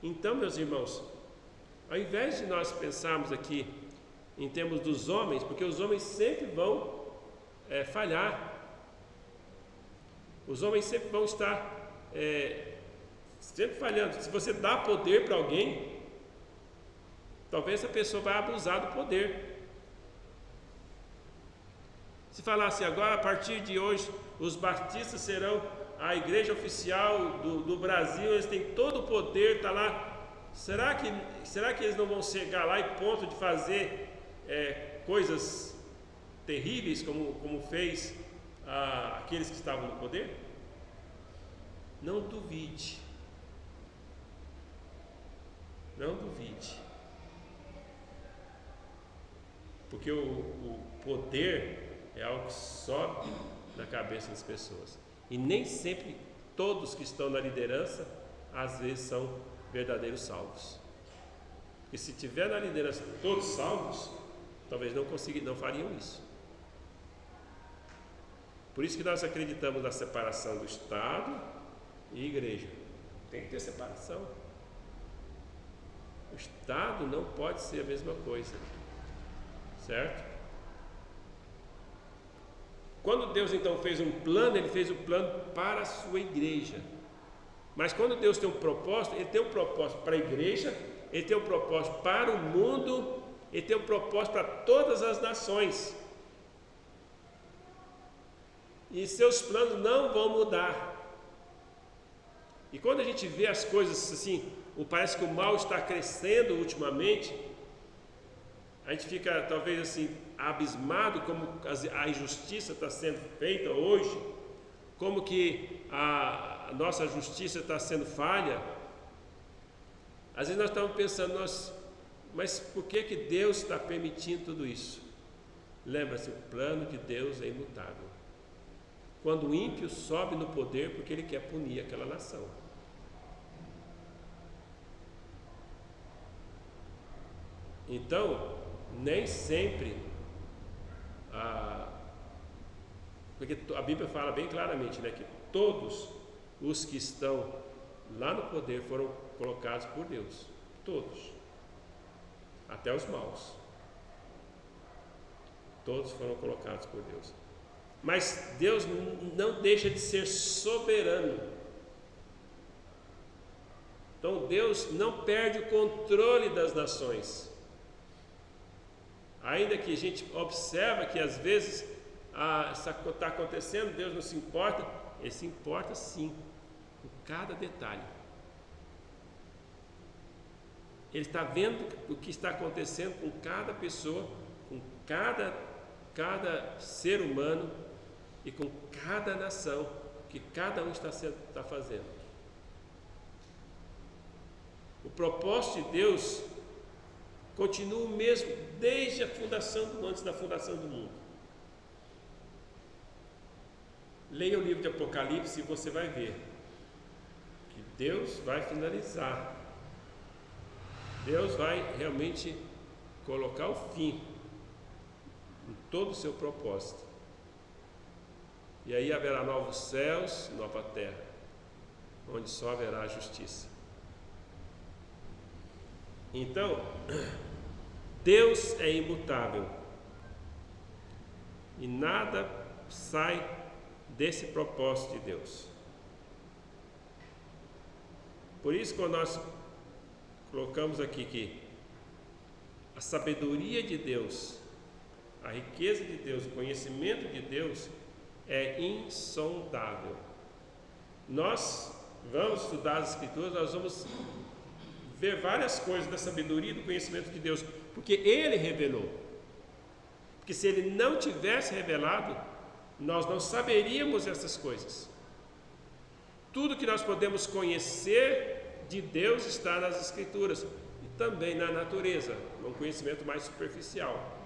Então, meus irmãos, ao invés de nós pensarmos aqui em termos dos homens, porque os homens sempre vão falhar, os homens sempre vão estar sempre falhando. Se você dá poder para alguém, talvez essa pessoa vai abusar do poder. Se falasse agora, a partir de hoje, os batistas serão a igreja oficial do Brasil, eles têm todo o poder, está lá. Será que eles não vão chegar lá e ponto de fazer coisas terríveis como fez aqueles que estavam no poder? Não duvide. Não duvide. Porque o poder é algo que sobe na cabeça das pessoas. E nem sempre todos que estão na liderança, às vezes, são verdadeiros salvos. Porque se tiver na liderança todos salvos, talvez não fariam isso. Por isso que nós acreditamos na separação do Estado e igreja. Tem que ter separação. O Estado não pode ser a mesma coisa, certo? Quando Deus então fez um plano, Ele fez um plano para a sua igreja. Mas quando Deus tem um propósito, Ele tem um propósito para a igreja, Ele tem um propósito para o mundo, Ele tem um propósito para todas as nações. E seus planos não vão mudar. E quando a gente vê as coisas assim, parece que o mal está crescendo ultimamente, a gente fica talvez assim abismado como a injustiça está sendo feita hoje, como que a nossa justiça está sendo falha. Às vezes nós estamos pensando, mas por que Deus está permitindo tudo isso? Lembra-se, o plano de Deus é imutável. Quando o ímpio sobe no poder, porque ele quer punir aquela nação. Então, nem sempre, porque a Bíblia fala bem claramente, né, que todos os que estão lá no poder foram colocados por Deus, todos, até os maus, todos foram colocados por Deus. Mas Deus não deixa de ser soberano. Então Deus não perde o controle das nações. Ainda que a gente observa que às vezes isso está acontecendo, Deus não se importa. Ele se importa sim, com cada detalhe. Ele está vendo o que está acontecendo com cada pessoa, com cada ser humano e com cada nação, que cada um está fazendo. O propósito de Deus continua o mesmo desde antes da fundação do mundo. Leia o livro de Apocalipse e você vai ver que Deus vai finalizar. Deus vai realmente colocar o fim em todo o seu propósito. E aí haverá novos céus, nova terra, onde só haverá justiça. Então, Deus é imutável e nada sai desse propósito de Deus. Por isso, quando nós colocamos aqui que a sabedoria de Deus, a riqueza de Deus, o conhecimento de Deus é insondável. Nós vamos estudar as Escrituras, nós vamos ver várias coisas da sabedoria e do conhecimento de Deus, porque Ele revelou. Porque se Ele não tivesse revelado, nós não saberíamos essas coisas. Tudo que nós podemos conhecer de Deus está nas Escrituras e também na natureza, um conhecimento mais superficial.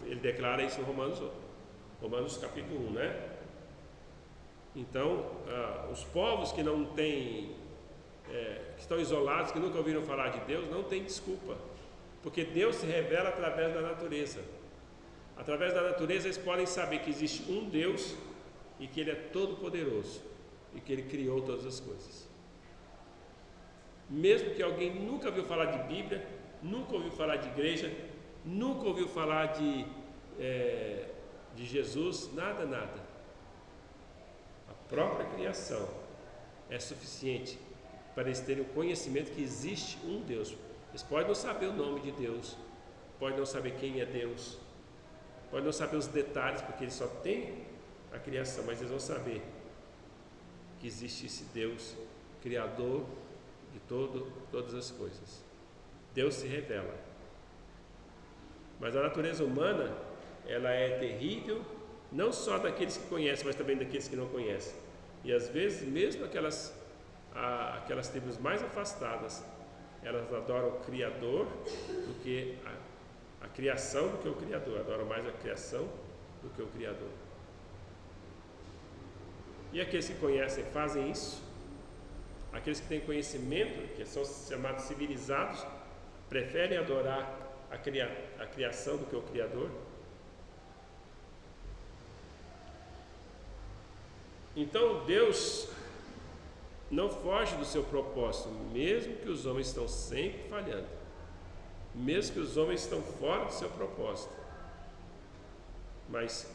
Ele declara isso em Romanos capítulo 1, né? Então, os povos que não têm, que estão isolados, que nunca ouviram falar de Deus, não têm desculpa, porque Deus se revela através da natureza. Através da natureza eles podem saber que existe um Deus e que Ele é todo poderoso e que Ele criou todas as coisas. Mesmo que alguém nunca ouviu falar de Bíblia, nunca ouviu falar de igreja, nunca ouviu falar de Jesus, nada. A própria criação é suficiente para eles terem o conhecimento que existe um Deus. Eles podem não saber o nome de Deus, podem não saber quem é Deus, podem não saber os detalhes, porque eles só têm a criação, mas eles vão saber que existe esse Deus, Criador de todas as coisas. Deus se revela. Mas a natureza humana, ela é terrível, não só daqueles que conhecem, mas também daqueles que não conhecem. E às vezes, mesmo aquelas tribos mais afastadas, elas adoram o Criador do que a criação do que o Criador, adoram mais a criação do que o Criador. E aqueles que conhecem fazem isso. Aqueles que têm conhecimento, que são chamados civilizados, preferem adorar a criação do que o Criador. Então Deus não foge do seu propósito, mesmo que os homens estão sempre falhando, mesmo que os homens estão fora do seu propósito. Mas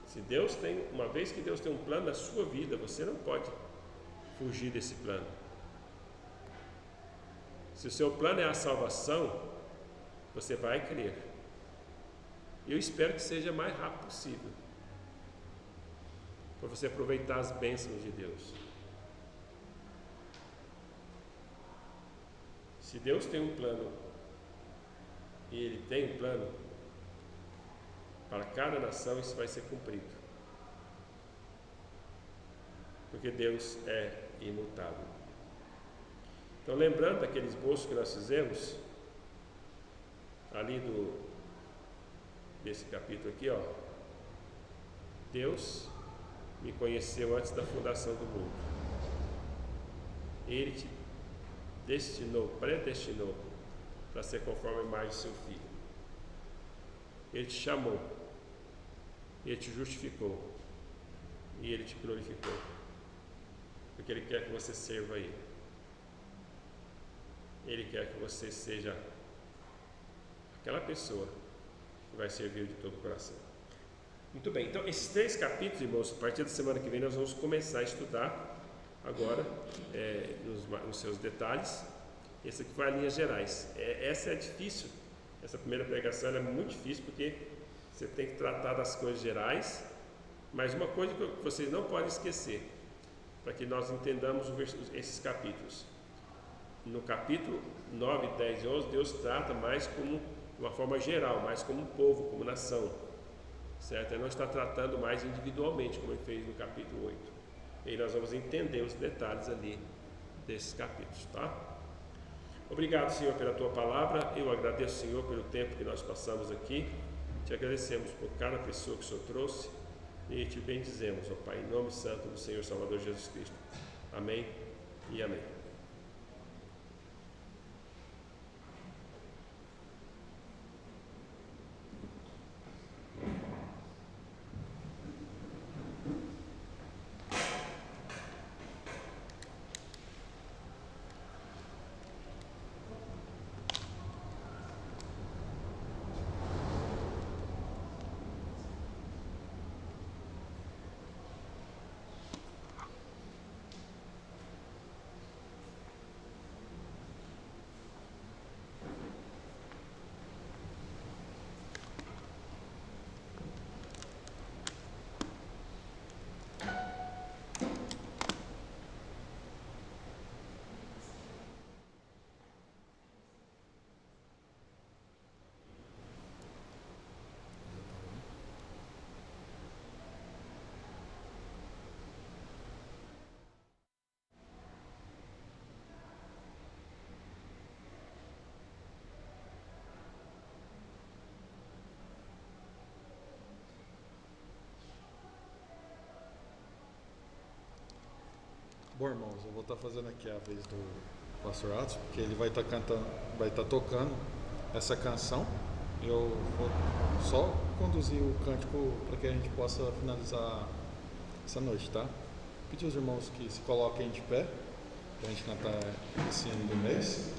se Deus tem, uma vez que Deus tem um plano na sua vida, você não pode fugir desse plano. Se o seu plano é a salvação, você vai crer. Eu espero que seja o mais rápido possível, para você aproveitar as bênçãos de Deus. Se Deus tem um plano, e Ele tem um plano para cada nação, isso vai ser cumprido, porque Deus é imutável. Então, lembrando daquele esboço que nós fizemos ali desse capítulo aqui, ó, Deus me conheceu antes da fundação do mundo. Ele te predestinou para ser conforme a imagem de seu Filho. Ele te chamou, Ele te justificou e Ele te glorificou, porque Ele quer que você sirva a Ele. Ele quer que você seja aquela pessoa que vai servir de todo o coração. Muito bem, então esses 3 capítulos, irmãos, a partir da semana que vem nós vamos começar a estudar agora nos seus detalhes. Esse aqui foi a linhas gerais. Essa é difícil, essa primeira pregação é muito difícil, porque você tem que tratar das coisas gerais, mas uma coisa que vocês não podem esquecer, para que nós entendamos esses capítulos. No capítulo 9, 10 e 11, Deus trata mais como de uma forma geral, mais como um povo, como nação, certo? Ele não está tratando mais individualmente, como ele fez no capítulo 8. E aí nós vamos entender os detalhes ali desses capítulos, tá? Obrigado, Senhor, pela Tua palavra. Eu agradeço, Senhor, pelo tempo que nós passamos aqui. Te agradecemos por cada pessoa que o Senhor trouxe e te bendizemos, ó Pai, em nome santo do Senhor Salvador Jesus Cristo. Amém e amém. Bom, irmãos, eu vou estar fazendo aqui a vez do pastor Atos, porque ele vai estar cantando, vai estar tocando essa canção. Eu vou só conduzir o cântico para que a gente possa finalizar essa noite, tá? Pedir aos irmãos que se coloquem de pé para a gente cantar esse hino do mês.